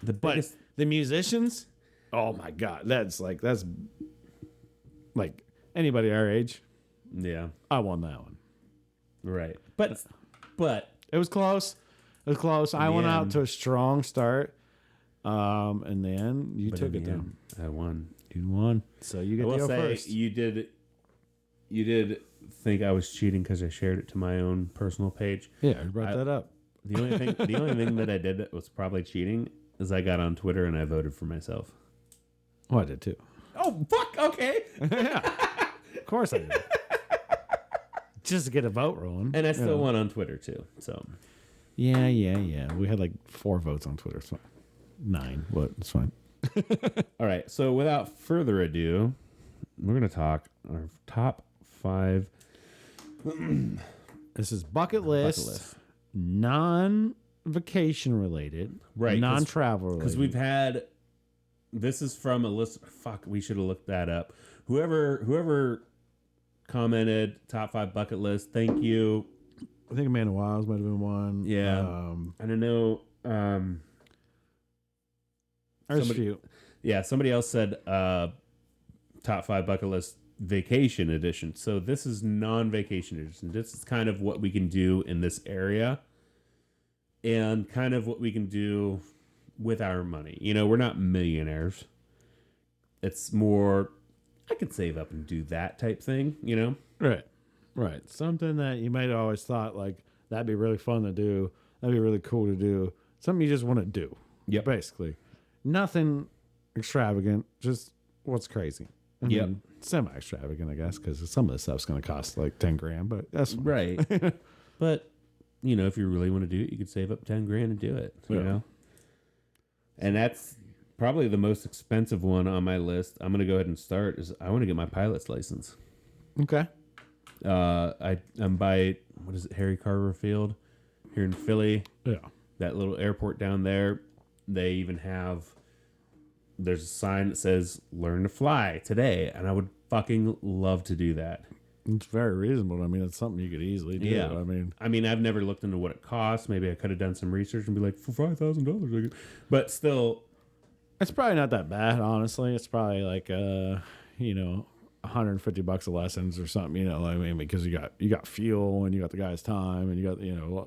But The musicians, oh my God, that's like anybody our age. Yeah. I won that one. Right. But It was close. I went out end. to a strong start. In the end, you took it down. I won. You won. So you get I to will go say first. you did think I was cheating because I shared it to my own personal page. Yeah, I brought that up. The only thing that I did that was probably cheating is I got on Twitter and I voted for myself. Oh, I did too. Oh fuck! Okay. Of course I did. Just to get a vote rolling. And I still won on Twitter too. So Yeah. We had like 4 votes on Twitter. So 9, but it's fine. all right. So without further ado, we're gonna talk our top 5 This is bucket list. Non-vacation related, Right, non-travel related. because we've had. This is from a list. Fuck, we should have looked that up. Whoever commented top 5 bucket list. Thank you. I think Amanda Wiles might have been one. Yeah. I don't know. There's a few. Yeah, somebody else said top 5 bucket list vacation edition. So this is non-vacation edition. This is kind of what we can do in this area and kind of what we can do with our money. You know, we're not millionaires. It's more, I could save up and do that type thing, you know? Right. Something that you might have always thought like that'd be really fun to do. That'd be really cool to do. Something you just want to do. Yep. Basically. Nothing extravagant. Just what's crazy. I mean, semi-extravagant, I guess, because some of this stuff's going to cost like 10 grand, but that's fine. Right. But, you know, if you really want to do it, you could save up 10 grand and do it, you know? And that's probably the most expensive one on my list. I'm going to go ahead and start is I want to get my pilot's license. Okay. I'm by, what is it, Harry Carver Field here in Philly. Yeah. That little airport down there. They even have, there's a sign that says, learn to fly today. And I would fucking love to do that. It's very reasonable. I mean, it's something you could easily do. Yeah. I mean, I've never looked into what it costs. Maybe I could have done some research and be like, for $5,000. But still. it's probably not that bad, honestly. It's probably like, $150 a lessons or something, you know, I mean, because you got fuel and you got the guy's time and you got,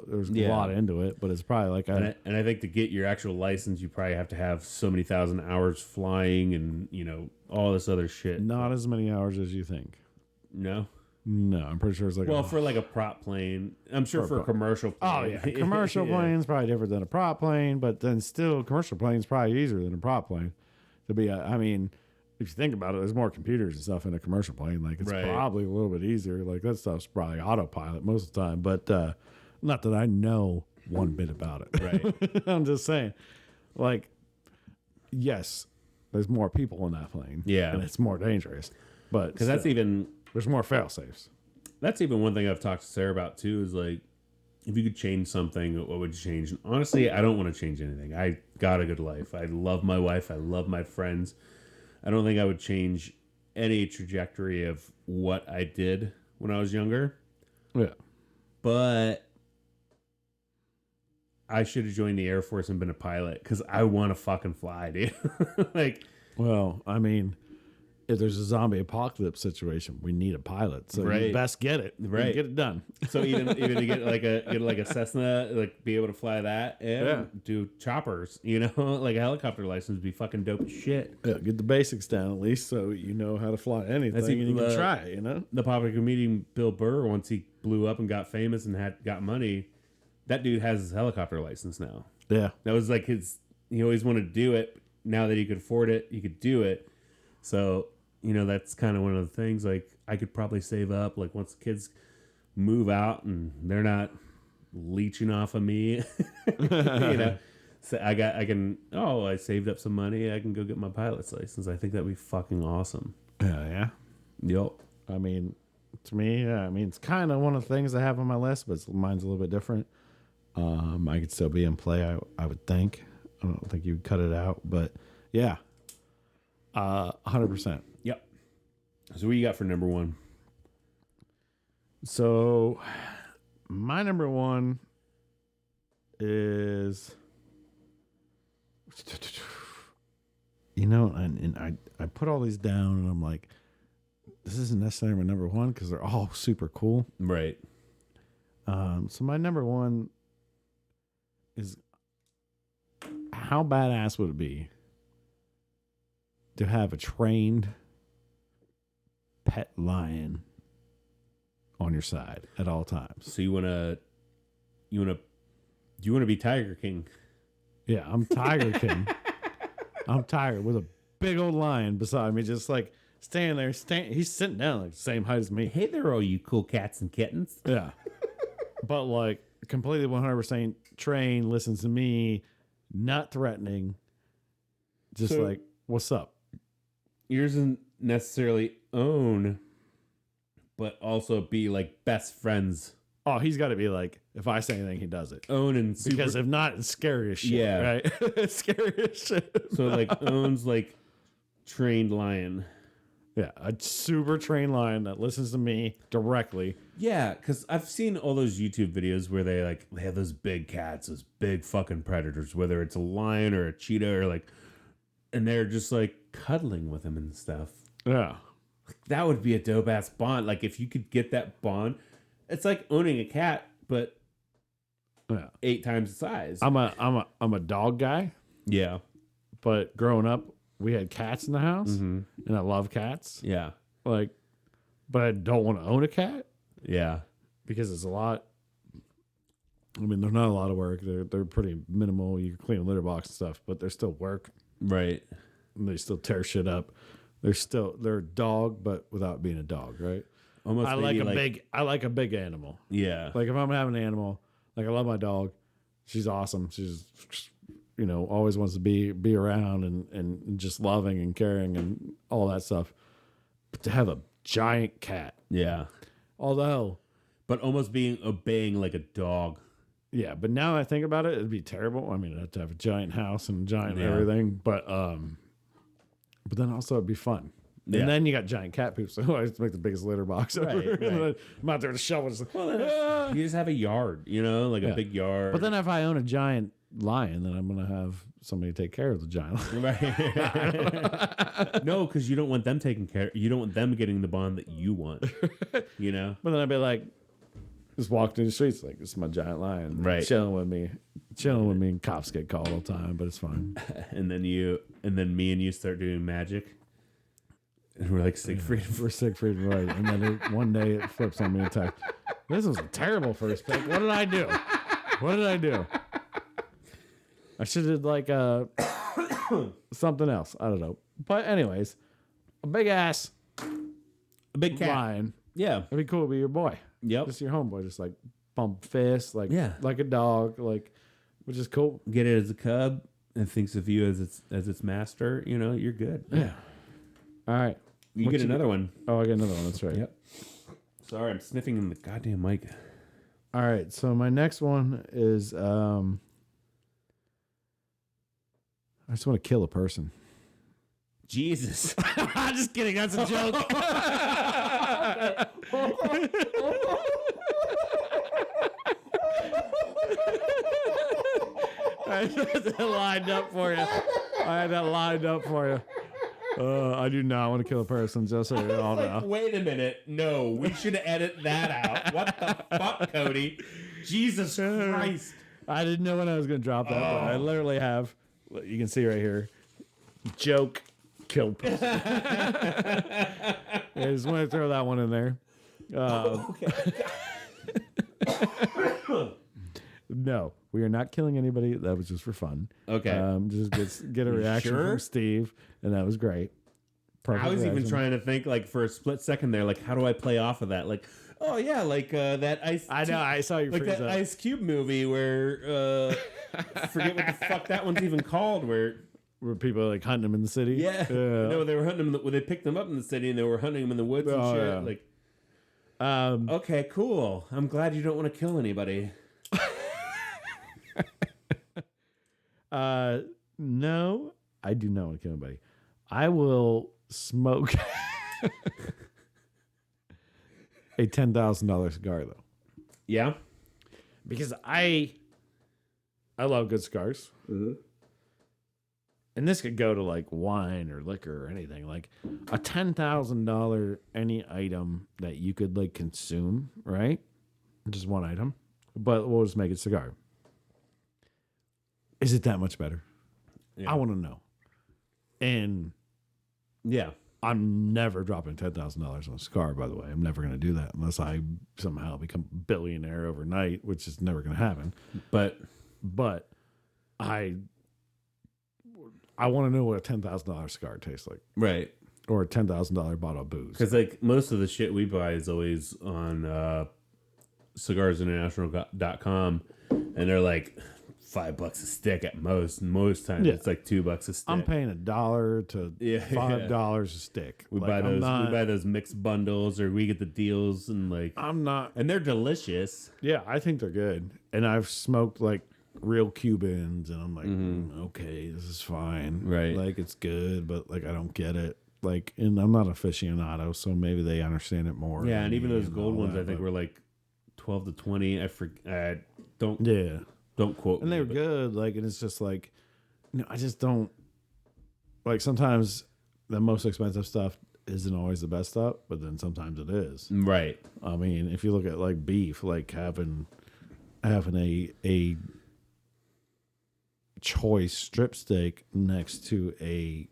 there's a lot into it, but it's probably like, and I think to get your actual license, you probably have to have so many thousand hours flying and, all this other shit. not as many hours as you think. No? No, I'm pretty sure it's like, Well, for like a prop plane, I'm sure for a commercial plane. oh yeah, commercial plane's probably different than a prop plane, but then still commercial plane's probably easier than a prop plane to be, I mean, if you think about it, there's more computers and stuff in a commercial plane. Like it's probably a little bit easier. Like that stuff's probably autopilot most of the time, but not that I know one bit about it. Right. I'm just saying, like, yes, there's more people in that plane. Yeah. And it's more dangerous, but Because that's even, there's more fail safes. That's even one thing I've talked to Sarah about too. Is like, if you could change something, what would you change? And honestly, I don't want to change anything. I got a good life. I love my wife. I love my friends. I don't think I would change any trajectory of what I did when I was younger. Yeah. But I should have joined the Air Force and been a pilot because I want to fucking fly, dude. Like, well, I mean, if there's a zombie apocalypse situation, we need a pilot. So you best get it. Right. Get it done. So even to get like a Cessna, like be able to fly that and do choppers, like a helicopter license would be fucking dope as shit. Yeah, get the basics down at least so you know how to fly anything and you can try it, The popular comedian Bill Burr, once he blew up and got famous and got money, that dude has his helicopter license now. Yeah. That was like he always wanted to do it. Now that he could afford it, he could do it. So, that's kind of one of the things, like, I could probably save up, like, once the kids move out and they're not leeching off of me, so I saved up some money, I can go get my pilot's license. I think that'd be fucking awesome. Yeah. Yep. I mean, to me, it's kind of one of the things I have on my list, but mine's a little bit different. I could still be in play, I would think. I don't think you'd cut it out, but yeah. 100%. Yep. So what you got for number one? So my number one is, and I put all these down and I'm like, this isn't necessarily my number one because they're all super cool. Right. So my number one is, how badass would it be to have a trained pet lion on your side at all times? So you wanna be Tiger King? Yeah, I'm Tiger King. I'm Tiger with a big old lion beside me, just like standing there. He's sitting down like the same height as me. Hey there, all you cool cats and kittens. Yeah, but like completely 100% trained, listens to me, not threatening. Just so, like, what's up? Yours isn't necessarily own, but also be like best friends. Oh, he's got to be like, if I say anything, he does it. Own and super. Because if not, it's scary as shit. Yeah. Right? It's scary as shit. So like owns like trained lion. Yeah, a super trained lion that listens to me directly. Yeah, because I've seen all those YouTube videos where they have those big cats, those big fucking predators, whether it's a lion or a cheetah or like, and they're just like cuddling with him and stuff. Yeah. That would be a dope ass bond. Like if you could get that bond, it's like owning a cat, but 8 times the size. I'm a dog guy. Yeah. But growing up, we had cats in the house, and I love cats. Yeah. Like, but I don't want to own a cat. Yeah. Because it's a lot. I mean, they're not a lot of work. They're pretty minimal. You can clean a litter box and stuff, but they're still work. Right. And they still tear shit up. They're a dog, but without being a dog, right? Almost. I like a big animal. Yeah. Like if I'm having an animal, like I love my dog. She's awesome. She's, always wants to be around and just loving and caring and all that stuff. But to have a giant cat. Yeah. Although. But almost obeying like a dog. Yeah, but now that I think about it, it'd be terrible. I mean, I'd have to have a giant house and giant everything, but then also it'd be fun. Yeah. And then you got giant cat poop, so I just make the biggest litter box ever. Right. And I'm out there with a shovel. You just have a yard, a big yard. But then if I own a giant lion, then I'm going to have somebody take care of the giant lion. Right. No, because you don't want them taking care. You don't want them getting the bond that you want. But then I'd be like, just walk through the streets like, this is my giant lion. Right. Chilling with me, and cops get called all the time, but it's fine. And then me and you start doing magic. And we're like Siegfried. Yeah, we're Siegfried, right. And then one day it flips on me and attacks. This was a terrible first pick. What did I do? I should have like something else. I don't know. But anyways, a big cat lion. Yeah. It'd be cool to be your boy. Yep. Just your homeboy. Just like bump fists, like a dog, like, which is cool. Get it as a cub and thinks of you as its master. You're good. Yeah. All right. You get another one. Oh, I get another one. That's right. Yep. Sorry, I'm sniffing in the goddamn mic. All right, so my next one is I just want to kill a person. Jesus. Just kidding. That's a joke. I had that lined up for you. I do not want to kill a person, just so you all know. Wait a minute. No, we should edit that out. What the fuck, Cody? Jesus Christ. I didn't know when I was going to drop that, but I literally have. You can see right here. Joke. Kill person. I just want to throw that one in there. Okay. No, we are not killing anybody. That was just for fun. Okay. Just get a reaction from Steve, and that was great. Perfect I was reaction. even trying to think, like, for a split second there, like, how do I play off of that? Like, oh yeah, like that Ice. I know. I saw your like that Ice Cube movie where forget what the fuck that one's even called. Where people are like hunting him in the city. yeah, no, they were hunting him. They picked him up in the city and they were hunting him in the woods and shit. Yeah. Like, okay, cool. I'm glad you don't want to kill anybody. No, I do not want to kill anybody. I will smoke a $10,000 cigar though. Yeah, Because I love good cigars. mm-hmm. And this could go to like wine or liquor or anything. Like a $10,000 any item that you could like consume, right? Just one item. But we'll just make it cigar. Is it that much better? Yeah. I want to know. And yeah. I'm never dropping $10,000 on a cigar, by the way. I'm never going to do that unless I somehow become a billionaire overnight, which is never going to happen. But I want to know what a $10,000 cigar tastes like. right. Or a $10,000 bottle of booze. Because like most of the shit we buy is always on cigarsinternational.com, and they're like $5 a stick at most. Most times it's like $2 a stick. I'm paying $1 to $5 a stick. We buy those. We buy those mixed bundles, or we get the deals, and like and they're delicious. Yeah, I think they're good. And I've smoked like real Cubans, and I'm like, okay, this is fine. Right. Like it's good, but like I don't get it. Like, and I'm not aficionado, so maybe they understand it more. Yeah, and even those gold ones, I think were like 12 to 20. Don't quote. And they were good. Like, and it's just like, I just don't like. Sometimes the most expensive stuff isn't always the best stuff, but then sometimes it is. Right. I mean, if you look at like beef, like having a choice strip steak next to a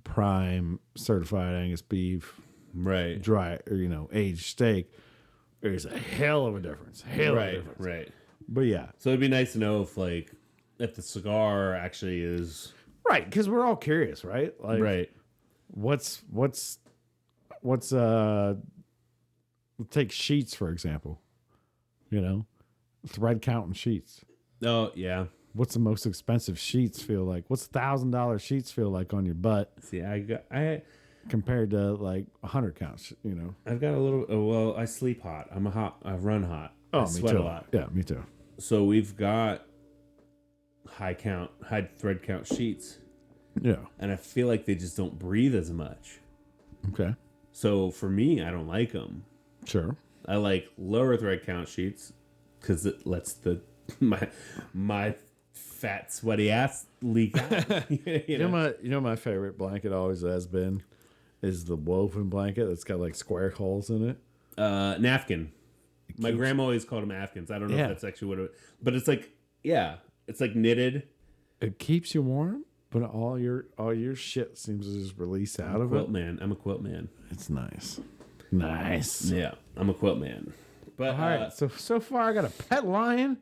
prime certified Angus beef, right, dry or aged steak, there's a hell of a difference. Right. But yeah, so it'd be nice to know if the cigar actually is right, because we're all curious, right? Like, right. What's take sheets for example, thread count and sheets. Oh yeah. What's the most expensive sheets feel like? What's $1,000 sheets feel like on your butt? See, I compared to like 100 counts, I've got a little. Well, I sleep hot. I run hot. Oh, I sweat me too. a lot. Yeah, me too. So we've got high thread count sheets. Yeah, and I feel like they just don't breathe as much. Okay. So for me, I don't like them. Sure. I like lower thread count sheets because it lets my fat sweaty ass leak out. you know my favorite blanket always has been is the woven blanket that's got like square holes in it. Napkin. My grandma always called them afghans. I don't know if that's actually what it. But it's like it's like knitted. It keeps you warm, but all your shit seems to just release out of it. I'm a quilt man. It's nice. Nice. Yeah, I'm a quilt man. But all right, so far I got a pet lion,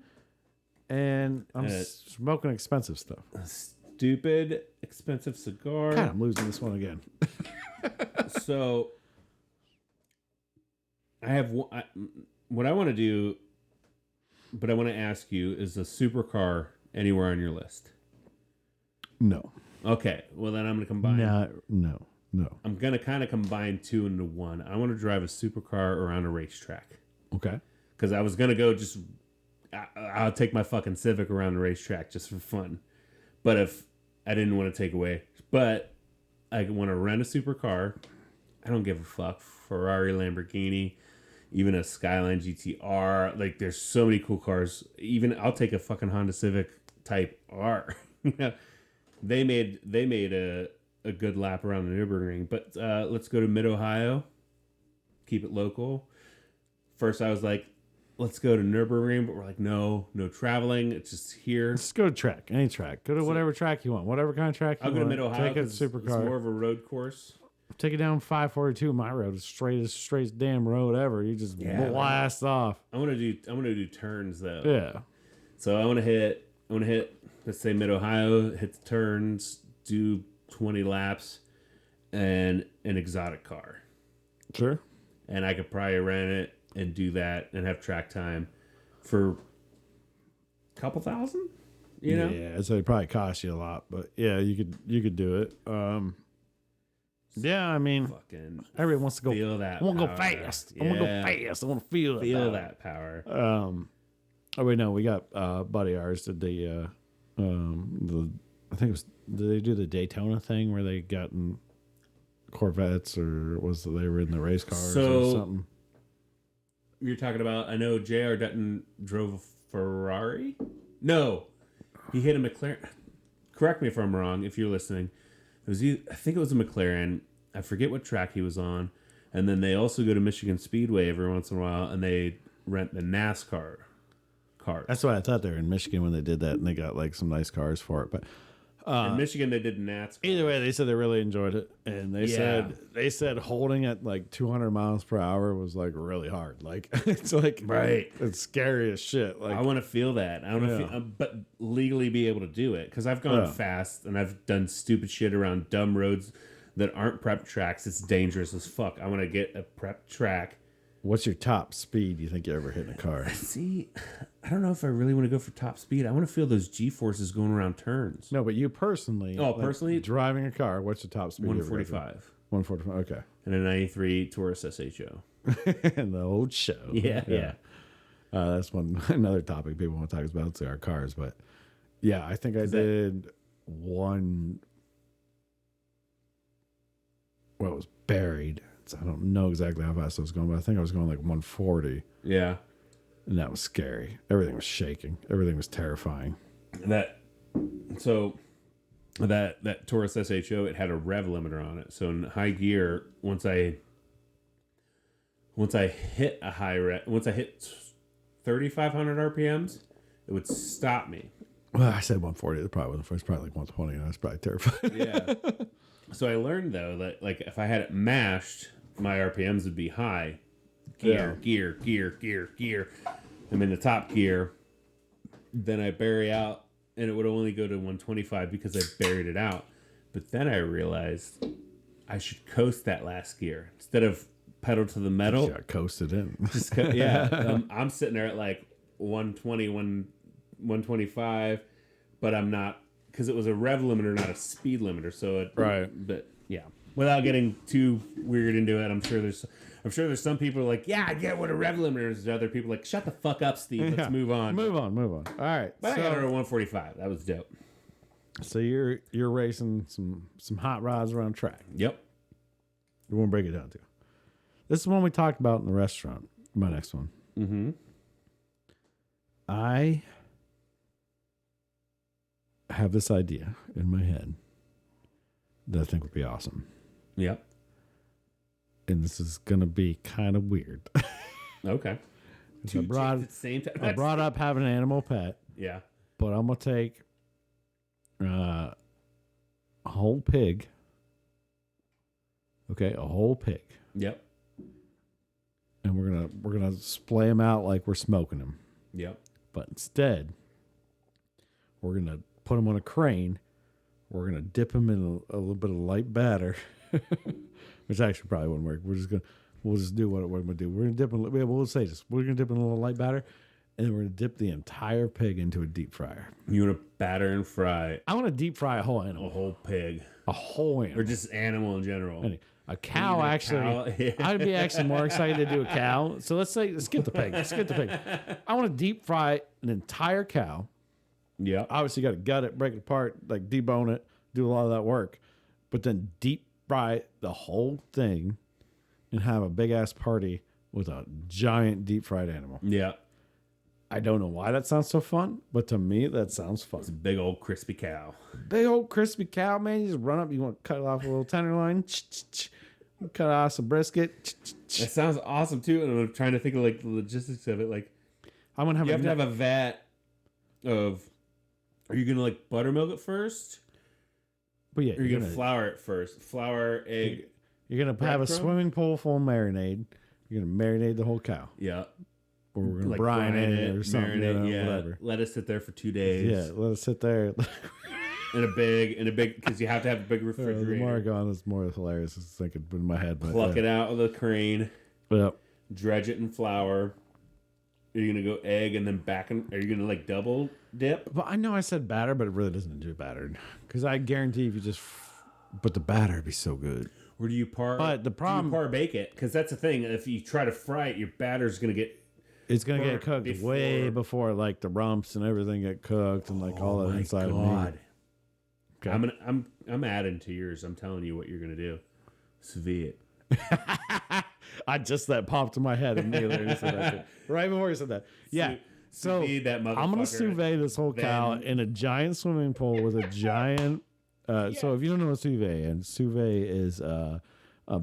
and I'm smoking expensive stuff. A stupid expensive cigar. God, I'm losing this one again. So I have what I want to do, but I want to ask you: is a supercar anywhere on your list? No. Okay, well then I'm going to combine. No. No. I'm gonna kind of combine two into one. I want to drive a supercar around a racetrack. Okay. Because I was gonna go just, I'll take my fucking Civic around the racetrack just for fun. But if I didn't want to take away, but I want to rent a supercar. I don't give a fuck. Ferrari, Lamborghini, even a Skyline GTR. Like, there's so many cool cars. Even I'll take a fucking Honda Civic Type R. They made a good lap around the Nürburgring. But let's go to Mid Ohio. Keep it local. First, I was like, let's go to Nürburgring, but we're like, no traveling. It's just here. Just go to track, any track. Go to whatever track you want, whatever kind of track you want. I'll go to Mid Ohio. Take a supercar. It's more of a road course. Take it down 542. My road is straight damn road ever. You just blast off. I want to do turns though. Yeah. So I want to hit. Let's say Mid Ohio. Hit the turns. Do 20 laps, and an exotic car. Sure. And I could probably rent it and do that and have track time for a couple thousand. You know. Yeah. So it probably cost you a lot, but yeah, you could do it. Yeah, I mean, fucking everyone wants to go. Feel that. I want to power. go fast. Yeah. I want to go fast. I want to feel that power. Oh wait, no, we got buddy ours did the I think it was, did they do the Daytona thing where they got in Corvettes, or was it they were in the race cars or something? You're talking about, I know J.R. Dutton drove a Ferrari. No, he hit a McLaren. Correct me if I'm wrong. If you're listening. I think it was a McLaren. I forget what track he was on. And then they also go to Michigan Speedway every once in a while, and they rent the NASCAR cars. That's what I thought they were in Michigan when they did that, and they got like some nice cars for it. But in Michigan, they did NASCAR. Either way, they said they really enjoyed it, and they said holding at like 200 miles per hour was like really hard. Like it's like it's scary as shit. Like I want to feel that. I want to feel, but legally be able to do it because I've gone fast and I've done stupid shit around dumb roads that aren't prep tracks. It's dangerous as fuck. I want to get a prep track. What's your top speed you think you ever hit in a car? See, I don't know if I really want to go for top speed. I want to feel those G-forces going around turns. No, but you personally. Oh, personally? Driving a car, what's the top speed? 145. 145, okay. And a 93 Taurus SHO. And the old show. Yeah. That's another topic people want to talk about, our cars. But yeah, I think I did one. Well, it was buried. I don't know exactly how fast I was going, but I think I was going like 140. Yeah. And that was scary. Everything was shaking. Everything was terrifying. That Taurus SHO, it had a rev limiter on it. So in high gear, once I hit a high rev, once I hit 3,500 RPMs, it would stop me. Well, I said 140. It probably wasn't. It was probably like 120, and I was probably terrified. Yeah. So I learned though that like if I had it mashed, my RPMs would be high. Gear. I'm in the top gear. Then I bury out, and it would only go to 125 because I buried it out. But then I realized I should coast that last gear instead of pedal to the metal. You got coasted in. I'm sitting there at like 120, 125, but I'm not. Because it was a rev limiter, not a speed limiter. So but yeah, without getting too weird into it, I'm sure there's some people like, yeah, I get what a rev limiter is. Other people like, shut the fuck up, Steve. Let's move on. Move on. All right. But I got her at 145. That was dope. So you're racing some hot rods around track. Yep. We won't break it down to. This is one we talked about in the restaurant. My next one. Mm-hmm. I have this idea in my head that I think would be awesome. Yep. And this is going to be kind of weird. Okay. I brought up having an animal pet. Yeah. But I'm going to take a whole pig. Okay, a whole pig. Yep. And we're gonna splay them out like we're smoking them. Yep. But instead, we're gonna put them on a crane. We're gonna dip them in a little bit of light batter, which actually probably wouldn't work. We'll just do what we're gonna do. We're gonna dip in. We'll say this. We're gonna dip in a little light batter, and then we're going to dip the entire pig into a deep fryer. You want to batter and fry I want to deep fry a whole a animal. whole pig. A whole animal. Or just animal in general. A cow, Even a actually. cow? I'd be actually more excited to do a cow. So let's skip the pig. Skip the pig. I want to deep fry an entire cow. Yeah. Obviously, you got to gut it, break it apart, like debone it, do a lot of that work. But then deep fry the whole thing and have a big ass party with a giant deep fried animal. Yeah. I don't know why that sounds so fun, but to me, that sounds fun. It's a big old crispy cow. Big old crispy cow, man. You just run up, you want to cut off a little tenderloin, cut off some brisket. That sounds awesome too. And I'm trying to think of like the logistics of it. Like, I'm gonna have you have to have a vat of. Are you gonna like buttermilk it first? But yeah, Or are you gonna flour it first? Flour, egg. You're gonna have a swimming pool full of marinade. You're gonna marinate the whole cow. Yeah. Or we're gonna brine it or something, whatever. Let it sit there for 2 days. Yeah, let it sit there. in a big, because you have to have a big refrigerator. The more I go on, it's more hilarious. It's thinking in my head. Pluck it out of the crane. Yep. Dredge it in flour. Are you gonna go egg and then back? Are you gonna like double dip? But I know I said batter, but it really doesn't do battered. Because I guarantee if you just, but the batter would be so good. Or do you par? But the problem, do you par bake it? Because that's the thing. If you try to fry it, your batter's gonna get. It's gonna get cooked way before like the rumps and everything get cooked and like all that inside of me. Okay. I'm adding to yours. I'm telling you what you're gonna do. Sous vide it. That popped in my head immediately. You said that right before you said that. Yeah. So that I'm gonna sous vide this whole cow in a giant swimming pool with a giant. So if you don't know what sous vide is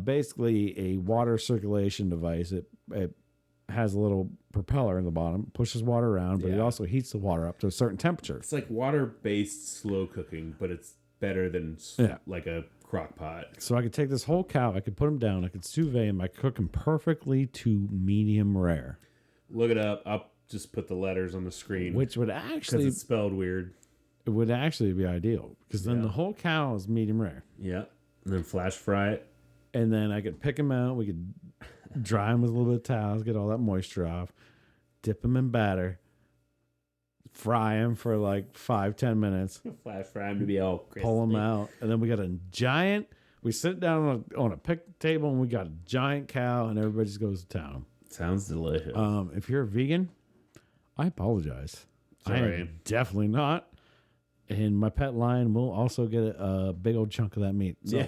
basically a water circulation device. It has a little propeller in the bottom, pushes water around, but it also heats the water up to a certain temperature. It's like water-based slow cooking, but it's better than like a crock pot. So I could take this whole cow, I could put them down, I could sous vide them, I could cook them perfectly to medium rare. Look it up. I'll just put the letters on the screen. Which would actually... Because it's spelled weird. It would actually be ideal, because then the whole cow is medium rare. Yeah. And then flash fry it. And then I could pick them out, we could dry them with a little bit of towels, get all that moisture off, dip them in batter, fry them for like 5-10 minutes. Flash fry them to be all crispy. Pull them out, and then we got a giant. We sit down on a picnic table, and we got a giant cow, and everybody just goes to town. Sounds delicious. If you're a vegan, I apologize. Sorry. I am definitely not. And my pet lion will also get a big old chunk of that meat. So.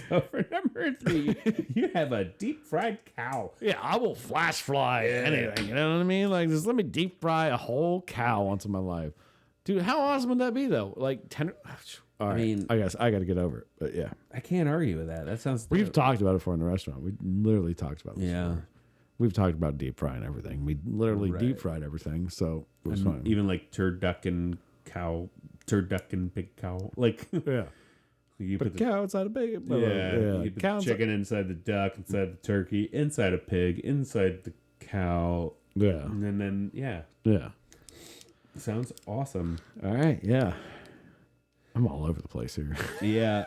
So for number 3, you have a deep fried cow. Yeah, I will flash fry anything. You know what I mean? Like, just let me deep fry a whole cow once in my life. Dude, how awesome would that be, though? Like, tender. All right. I mean, I guess I got to get over it. But yeah. I can't argue with that. That sounds. We've talked about it before in the restaurant. We literally talked about this. Yeah. Before. We've talked about deep frying everything. We literally deep fried everything. So it was fun. Even like turd, duck, and pig cow. Like, yeah. You put the cow inside a pig. You put the chicken inside the duck, inside the turkey, inside a pig, inside the cow. Yeah. And then, yeah. Sounds awesome. All right. Yeah. I'm all over the place here. Yeah.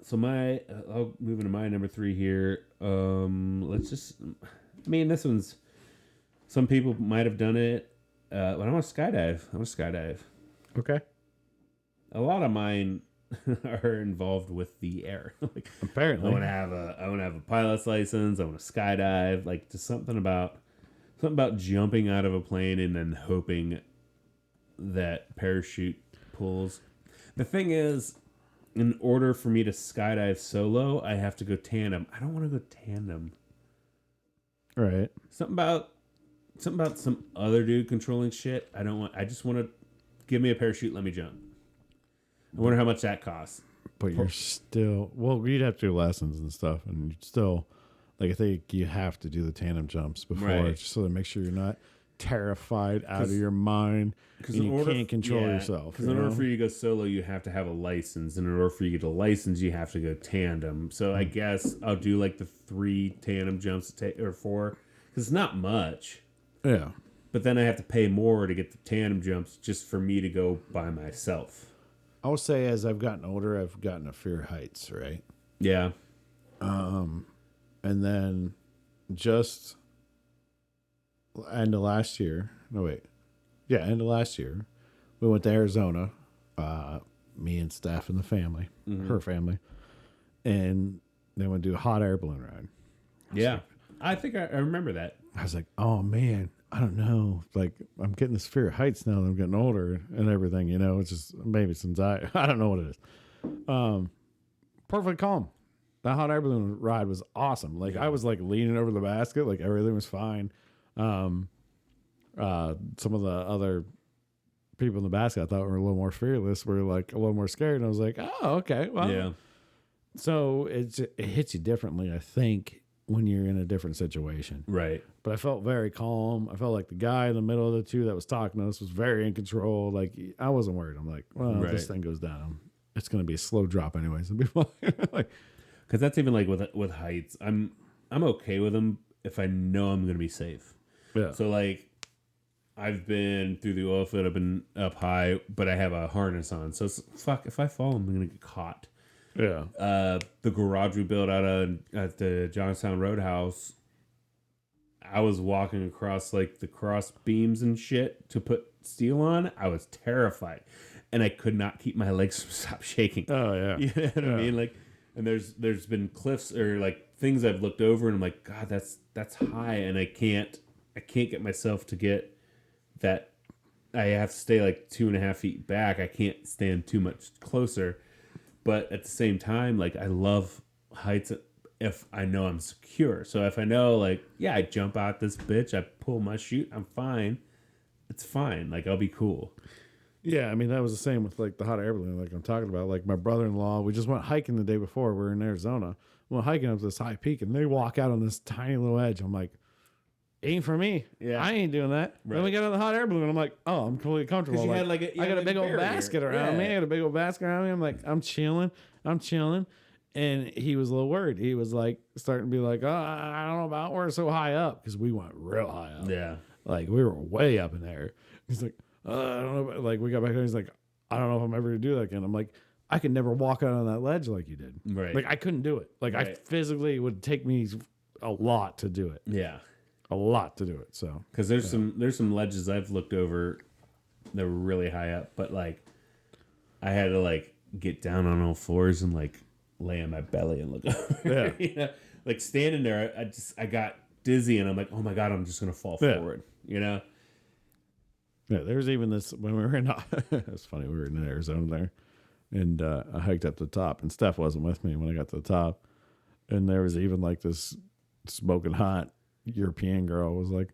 So I'll move into my number 3 here. Let's just, this one's, some people might have done it, but I want to skydive. Okay. A lot of mine are involved with the air. Like, apparently, I want to have a pilot's license. I want to skydive. Like, just something about jumping out of a plane and then hoping that parachute pulls. The thing is, in order for me to skydive solo, I have to go tandem. I don't want to go tandem. Right. Something about some other dude controlling shit. I just want to give me a parachute. Let me jump. I wonder how much that costs. But you're still... Well, you'd have to do lessons and stuff. And you'd still... Like, I think you have to do the tandem jumps before. Just so to make sure you're not terrified out of your mind. Because you can't control yourself. Because in order for you to go solo, you have to have a license. And in order for you to get a license, you have to go tandem. So I guess I'll do like the 3 tandem jumps or 4. Because it's not much. Yeah. But then I have to pay more to get the tandem jumps just for me to go by myself. I will say, as I've gotten older, I've gotten a fear of heights, right? Yeah. And then just end of last year. No, wait. Yeah, end of last year. We went to Arizona, me and Steph and the family, her family, and they went to do a hot air balloon ride. Yeah. I think I remember that. I was like, oh, man, I don't know. Like, I'm getting this fear of heights now that I'm getting older and everything, you know. It's just maybe it's anxiety. I don't know what it is. Perfectly calm. That hot air balloon ride was awesome. Like, I was, like, leaning over the basket. Like, everything was fine. Some of the other people in the basket I thought were a little more fearless were, like, a little more scared. And I was like, oh, okay. Well, yeah. So it hits you differently, I think, when you're in a different situation. Right. But I felt very calm. I felt like the guy in the middle of the two that was talking to us was very in control. Like, I wasn't worried. I'm like, well, if this thing goes down, it's going to be a slow drop anyways. It'll be fine. Like, because that's even like with heights. I'm okay with them if I know I'm going to be safe. yeah. So like, I've been through the oil field. I've been up high, but I have a harness on. So it's, fuck, if I fall, I'm going to get caught. Yeah. The garage we built out at the Johnstown Roadhouse, I was walking across like the cross beams and shit to put steel on. I was terrified, and I could not keep my legs from stop shaking. Oh yeah. You know what I mean? Like, and there's been cliffs or like things I've looked over and I'm like, God, that's high, and I can't get myself to get that. I have to stay like 2.5 feet back. I can't stand too much closer. But at the same time, like, I love heights if I know I'm secure. So if I know, like, yeah, I jump out this bitch, I pull my chute, I'm fine. It's fine. Like, I'll be cool. Yeah, I mean, that was the same with, like, the hot air balloon, like I'm talking about. Like, my brother-in-law, we just went hiking the day before. We were in Arizona. We went hiking up this high peak, and they walk out on this tiny little edge. I'm like, ain't for me. Yeah. I ain't doing that. Right. Then we got on the hot air balloon. I'm like, oh, I'm completely comfortable. You Like, had I got a big old basket around me. I got a big old basket around me. I'm like, I'm chilling. And he was a little worried. He was like, starting to be like, oh, I don't know about we're so high up, because we went real high up. Yeah. Like, we were way up in there. He's like, I don't know. Like, we got back there. He's like, I don't know if I'm ever going to do that again. I'm like, I could never walk out on that ledge like you did. Right. Like, I couldn't do it. Like, I physically, it would take me a lot to do it. Yeah. A lot to do it. So, because there's some ledges I've looked over that were really high up, but like I had to like get down on all fours and like lay on my belly and look over. Yeah. You know? Like standing there, I got dizzy and I'm like, oh my God, I'm just gonna fall forward. You know? Yeah, there was even this when we were in it's funny, we were in Arizona there, and I hiked up to the top, and Steph wasn't with me when I got to the top. And there was even like this smoking hot European girl was like,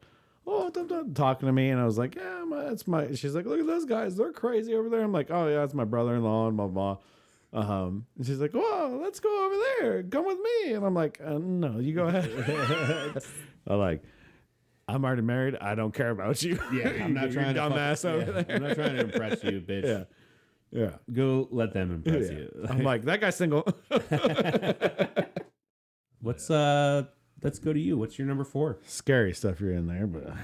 oh, talking to me, and I was like, yeah, that's my. She's like, look at those guys, they're crazy over there. I'm like, oh yeah, it's my brother-in-law and blah blah. And she's like, whoa, let's go over there, come with me. And I'm like, no, you go ahead. I'm already married. I don't care about you. Yeah, I'm not trying to dumbass over there. I'm not trying to impress you, bitch. Yeah. Go let them impress you. I'm like, that guy's single. Let's go to you. What's your number 4? Scary stuff you're in there, but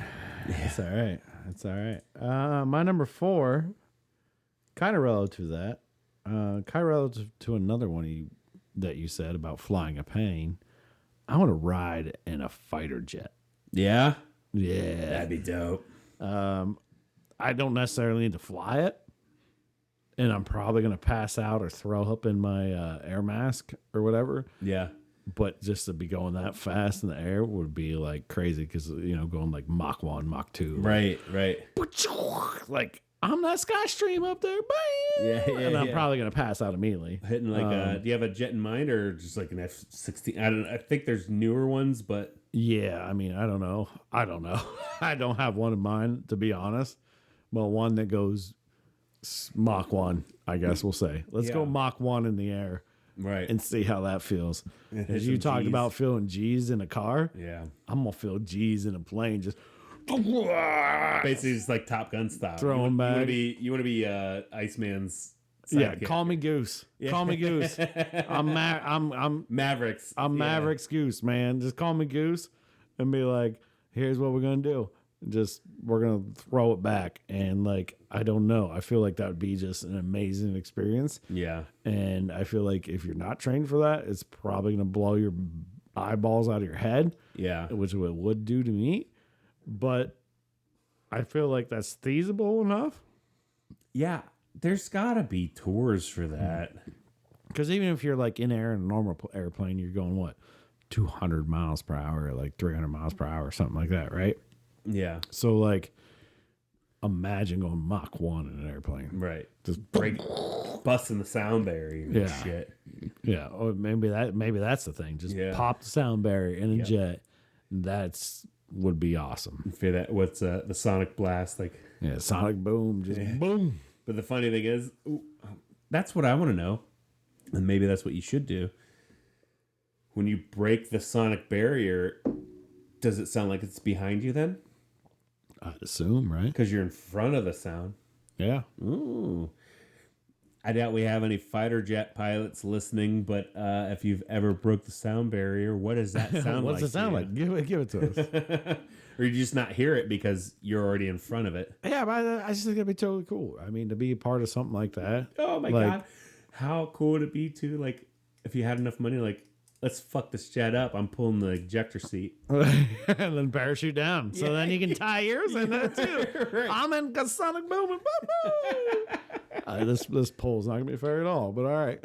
it's all right. It's all right. My number 4, kind of relative to that, kind of relative to another one that you said about flying a plane. I want to ride in a fighter jet. Yeah? Yeah. That'd be dope. I don't necessarily need to fly it, and I'm probably going to pass out or throw up in my air mask or whatever. Yeah. But just to be going that fast in the air would be like crazy, because, you know, going like Mach 1, Mach 2. Right. Like, I'm that Skystream up there. Bam! Yeah. And I'm probably going to pass out immediately. Hitting like do you have a jet in mind, or just like an F-16? I think there's newer ones, but yeah, I mean, I don't know. I don't have one in mind, to be honest. But one that goes Mach 1, I guess we'll say. Let's go Mach 1 in the air. Right. And see how that feels. As you talked about feeling G's in a car. Yeah. I'm going to feel G's in a plane. Just basically just like Top Gun style. Throwing back. You want to be Iceman's sidekick. Yeah, call me Goose. Yeah. Call me Goose. I'm Mavericks. I'm Mavericks Goose, man. Just call me Goose and be like, here's what we're going to do. We're going to throw it back. And like, I don't know. I feel like that would be just an amazing experience. Yeah. And I feel like if you're not trained for that, it's probably going to blow your eyeballs out of your head. Yeah. Which it would do to me. But I feel like that's feasible enough. Yeah. There's got to be tours for that. Because even if you're like in air in a normal airplane, you're going what? 200 miles per hour, like 300 miles per hour, something like that, right? Yeah. So like, imagine going Mach 1 in an airplane. Right. Just busting the sound barrier and shit. Yeah. Or maybe that's the thing. Just pop the sound barrier in a jet. That's would be awesome. For that, what's the sonic blast like? Yeah, sonic boom, just boom. But the funny thing is, that's what I want to know, and maybe that's what you should do. When you break the sonic barrier, does it sound like it's behind you then? I'd assume, right? Because you're in front of the sound. Yeah. Ooh. I doubt we have any fighter jet pilots listening, but if you've ever broke the sound barrier, what does that sound like? What's it sound like? Give it to us. Or you just not hear it because you're already in front of it. Yeah, but I just think it'd be totally cool. I mean, to be a part of something like that. Oh my God. How cool would it be to, like, if you had enough money, like, let's fuck this jet up. I'm pulling the ejector seat. And then parachute down. So then you can tie yours in there too. Right. I'm in sonic boom and this poll's not going to be fair at all, but all right.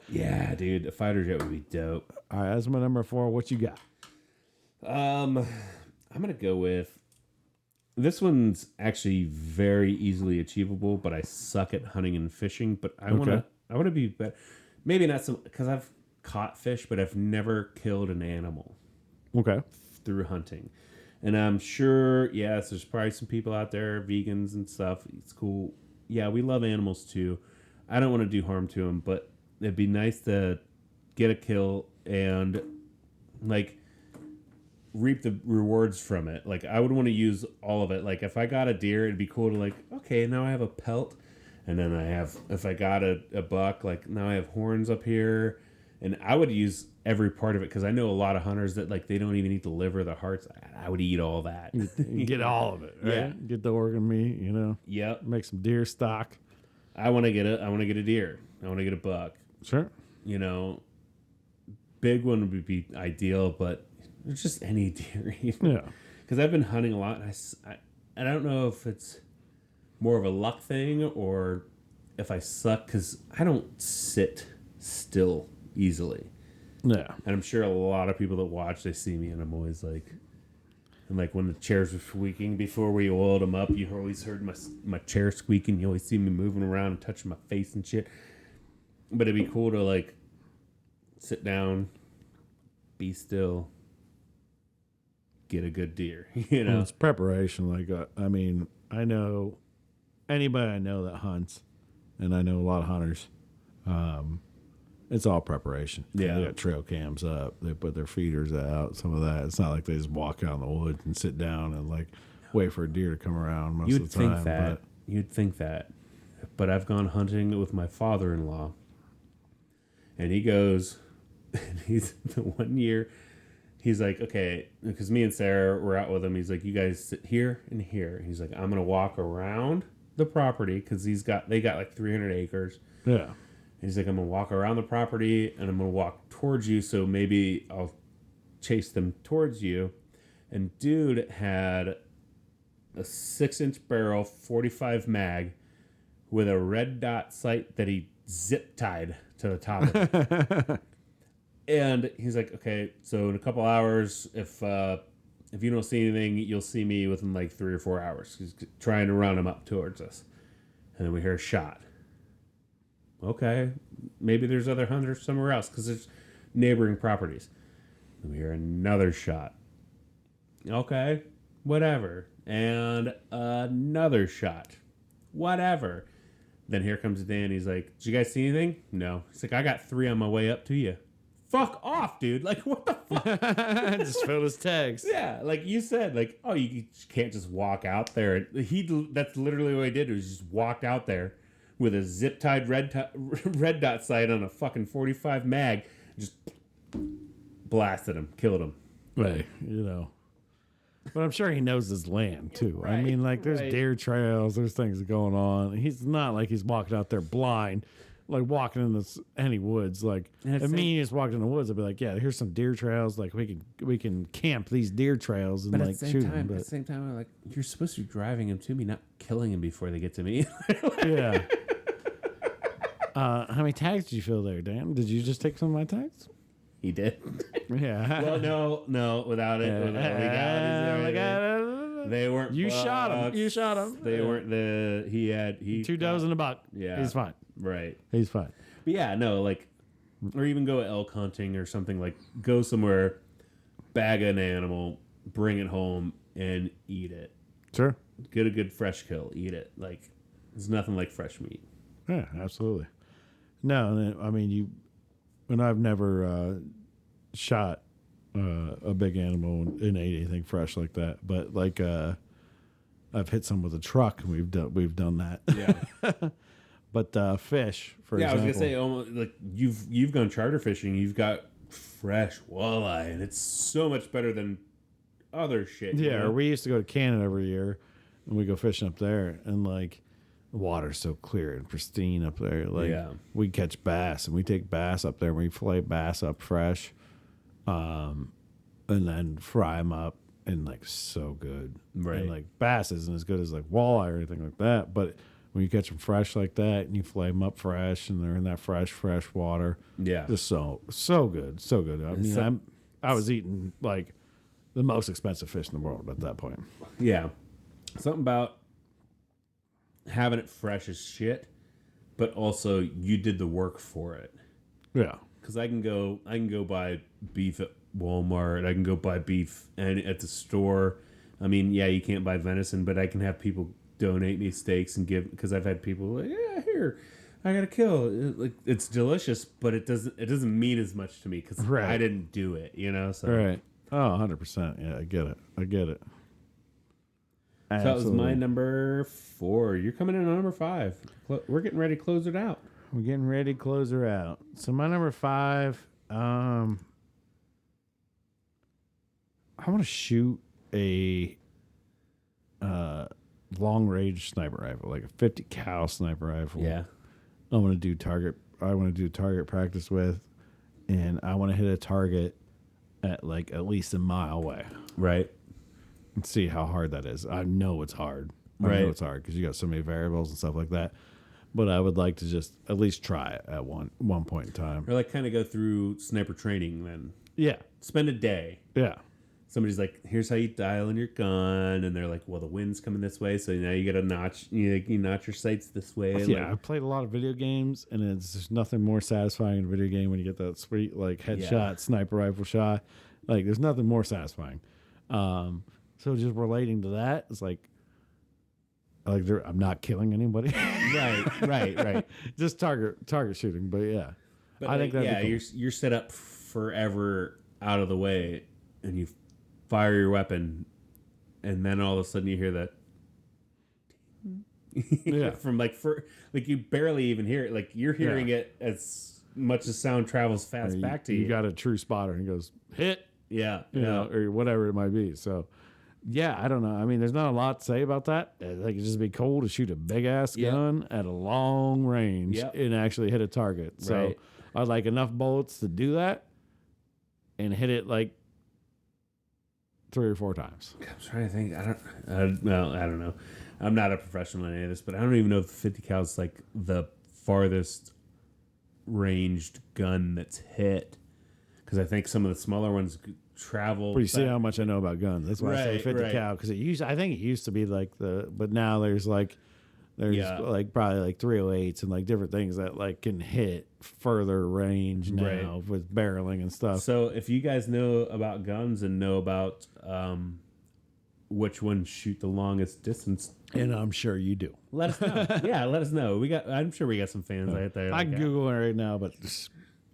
Yeah, dude. A fighter jet would be dope. All right, that's my number 4. What you got? I'm going to go with... This one's actually very easily achievable, but I suck at hunting and fishing. But I want to be better. Maybe not so... Because I've caught fish, but I've never killed an animal. Okay. Through hunting. And I'm sure, yes, there's probably some people out there, vegans and stuff. It's cool. Yeah, we love animals too. I don't want to do harm to them, but it'd be nice to get a kill and, like, reap the rewards from it. Like, I would want to use all of it. Like, if I got a deer, it'd be cool to, like, okay, now I have a pelt. And then if I got a buck, like, now I have horns up here. And I would use every part of it because I know a lot of hunters that, like, they don't even eat the liver, the hearts. I would eat all that. Get all of it, right? Yeah. Get the organ meat, you know. Yep. Make some deer stock. I want to get a deer. I want to get a buck. Sure. You know, big one would be ideal, but just any deer. Yeah. Because I've been hunting a lot, and I don't know if it's more of a luck thing or if I suck because I don't sit still easily. Yeah. And I'm sure a lot of people that watch, they see me and I'm always like, and like when the chairs were squeaking before we oiled them up, you always heard my chair squeaking. You always see me moving around and touching my face and shit. But it'd be cool to like sit down, be still, get a good deer, you know? Well, it's preparation. Like, I mean, I know anybody I know that hunts, and I know a lot of hunters, it's all preparation. Yeah. They got trail cams up. They put their feeders out, some of that. It's not like they just walk out in the woods and sit down and like wait for a deer to come around most of the time. You'd think that. But I've gone hunting with my father-in-law. And he goes, and he's the one year, he's like, okay, because me and Sarah were out with him. He's like, you guys sit here and here. He's like, I'm going to walk around the property because they got like 300 acres. Yeah. He's like, I'm going to walk around the property and I'm going to walk towards you. So maybe I'll chase them towards you. And dude had a 6-inch barrel, 45 mag with a red dot sight that he zip tied to the top of it. And he's like, okay, so in a couple hours, if you don't see anything, you'll see me within like 3 or 4 hours. He's trying to run him up towards us. And then we hear a shot. Okay, maybe there's other hunters somewhere else because there's neighboring properties. And we hear another shot. Okay, whatever. And another shot. Whatever. Then here comes Dan. He's like, did you guys see anything? No. He's like, I got 3 on my way up to you. Fuck off, dude. Like, what the fuck? Just filled his tags. Yeah, like you said, like, oh, you can't just walk out there. That's literally what he did, was just walked out there with a zip-tied red dot sight on a fucking 45 mag, just blasted him, killed him. Right, you know. But I'm sure he knows his land, too. Right, I mean, like, there's deer trails, there's things going on. He's not like he's walking out there blind like walking in any woods. Like, if me just walked in the woods, I'd be like, yeah, here's some deer trails. Like, we can camp these deer trails and like shoot them. But at the same time, I'm like, you're supposed to be driving them to me, not killing them before they get to me. Yeah. How many tags did you fill there, Dan? Did you just take some of my tags? He did. Yeah. Well, no, without it. They weren't. You shot him. You shot him. They weren't the. He 2 dozen a buck. Yeah, he's fine. Right. He's fine. But yeah, no, like, or even go elk hunting or something. Like, go somewhere, bag an animal, bring it home, and eat it. Sure. Get a good fresh kill. Eat it. Like, there's nothing like fresh meat. Yeah, absolutely. No, I mean and I've never shot a big animal and ate anything fresh like that. But like I've hit some with a truck, and we've done that. Yeah. But fish, for example. I was gonna say, almost like you've gone charter fishing. You've got fresh walleye, and it's so much better than other shit. Yeah, you know? we used to go to Canada every year, and we go fishing up there, and like the water's so clear and pristine up there. Like we catch bass, and we take bass up there, and we fillet bass up fresh, and then fry them up, and like so good. Right. And like bass isn't as good as like walleye or anything like that, but when you catch them fresh like that, and you fillet them up fresh, and they're in that fresh water, just so good, so good. I mean, I was eating like the most expensive fish in the world at that point. Yeah, something about having it fresh as shit, but also you did the work for it. Yeah, because I can go buy beef at Walmart. I can go buy beef and at the store. I mean, yeah, you can't buy venison, but I can have people donate me steaks and give, because I've had people like, yeah, here, I got to kill. Like, it's delicious, but it doesn't mean as much to me because I didn't do it, you know. So right. Oh, 100%. Yeah, I get it. So that was my number 4. You're coming in on number 5. We're getting ready to close it out. So my number 5, I want to shoot a long range sniper rifle, like a 50 cal sniper rifle. Yeah. I want to do target practice with, and I want to hit a target at least a mile away. Right. And see how hard that is. I know it's hard. I know it's hard because you got so many variables and stuff like that. But I would like to just at least try it at one point in time. Or like kind of go through sniper training then. Yeah. Spend a day. Yeah. Somebody's like, here's how you dial in your gun. And they're like, well, the wind's coming this way. So now you got to notch, you notch your sights this way. Yeah. I've played a lot of video games, and there's nothing more satisfying in a video game when you get that sweet like headshot, sniper rifle shot. Like, there's nothing more satisfying. So just relating to that, it's like I'm not killing anybody. Right. Just target shooting, but yeah. But I think that you're set up forever out of the way, and you fire your weapon, and then all of a sudden you hear that from you barely even hear it. Like, you're hearing it as much as sound travels fast back to you. You got a true spotter, and he goes hit. Yeah, you know, or whatever it might be. So, yeah, I don't know. I mean, there's not a lot to say about that. Like, it'd just be cool to shoot a big ass gun at a long range and actually hit a target. So, I'd like enough bullets to do that and hit it like 3 or 4 times. I'm trying to think. I don't know. I'm not a professional in any of this, but I don't even know if the 50 cal is like the farthest ranged gun that's hit. Because I think some of the smaller ones travel. But you see how much I know about guns. That's why I say 50 cal. Because I think it used to be like but now there's like probably like 308s and like different things that like can hit further range now with barreling and stuff. So if you guys know about guns and know about which ones shoot the longest distance, and I'm sure you do, let us know. Yeah, let us know. I'm sure we got some fans out there. I can Google it right now, but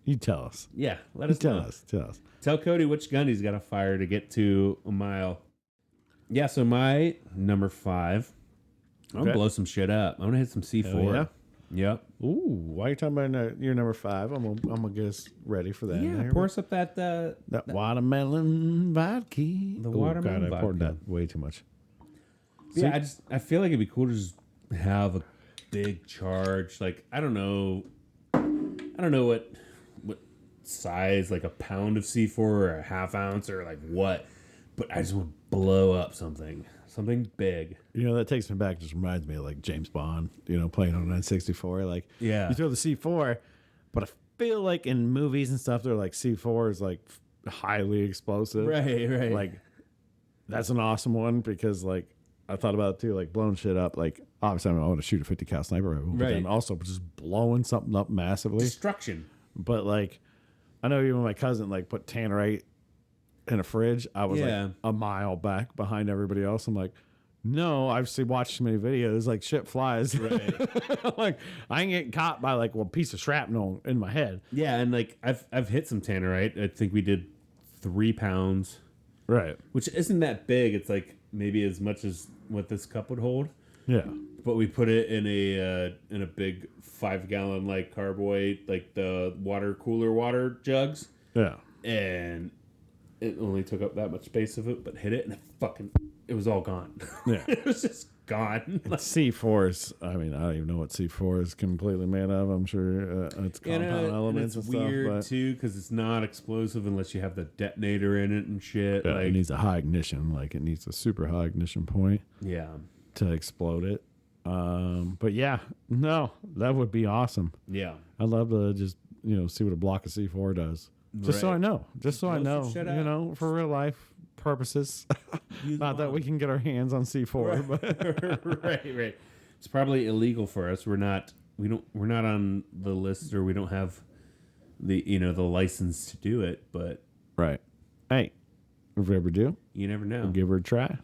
you tell us. Yeah, let us know. Tell us. Tell Cody which gun he's got to fire to get to a mile. Yeah, so my number 5, I'm gonna blow some shit up. I'm gonna hit some C4. Yeah. Yep. Ooh, why are you talking about your number 5? I'm gonna get us ready for that. Yeah, pour us up that watermelon vodka. The watermelon vodka. I poured that way too much. Yeah, I feel like it'd be cool to just have a big charge. Like, I don't know I don't know what size, like a pound of C4 or a half ounce or like what, but I just want to blow up something big. That takes me back. Just reminds me of like James Bond, playing on 964. Like, Yeah. you throw the C4, but I feel like in movies and stuff, they're like C4 is like highly explosive. Right. Like, that's an awesome one because like I thought about it too, like blowing shit up. Like, obviously, I want to shoot a 50 cal sniper rifle, but then also just blowing something up massively. Destruction. But like, I know even when my cousin like put tannerite in a fridge, I was like a mile back behind everybody else. I'm like, no, I've watched too many videos. Like, shit flies. Right. Like, I ain't getting caught by like a piece of shrapnel in my head. Yeah, and like I've hit some tannerite. I think we did 3 pounds. Right. Which isn't that big. It's like maybe as much as what this cup would hold. Yeah. But we put it in a big 5-gallon like carboy, like the water cooler water jugs. Yeah. And it only took up that much space of it, but hit it and it was all gone. Yeah. It was just gone. C4 is, I mean, I don't even know what C4 is completely made of. I'm sure it's compound elements and it's stuff. Weird but too, because it's not explosive unless you have the detonator in it and shit. yeah, like, it needs a high ignition. Like, it needs a super high ignition point. Yeah. To explode it. But yeah, no, that would be awesome. Yeah. I'd love to just, see what a block of C4 does. Just so I know. Just so I know, for real life purposes. Not that we can get our hands on C4, but right. It's probably illegal for us. We're not on the list, or we don't have the license to do it, but right. Hey, if we ever do, you never know. We'll give her a try.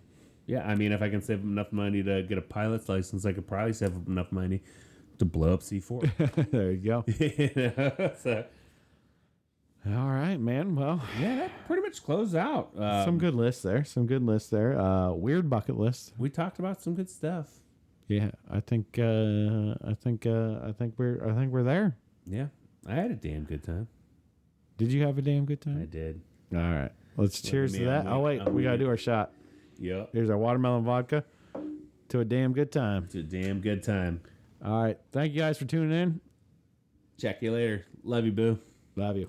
Yeah, I mean, if I can save enough money to get a pilot's license, I could probably save up enough money to blow up C4. There you go. So, all right, man. Well, yeah, that pretty much closed out. Some good lists there. Weird bucket list. We talked about some good stuff. Yeah, I think we're there. Yeah, I had a damn good time. Did you have a damn good time? I did. All right, let's cheers to that. We gotta do our shot. Yep. Here's our watermelon vodka. To a damn good time. To a damn good time. All right. Thank you guys for tuning in. Check you later. Love you, boo. Love you.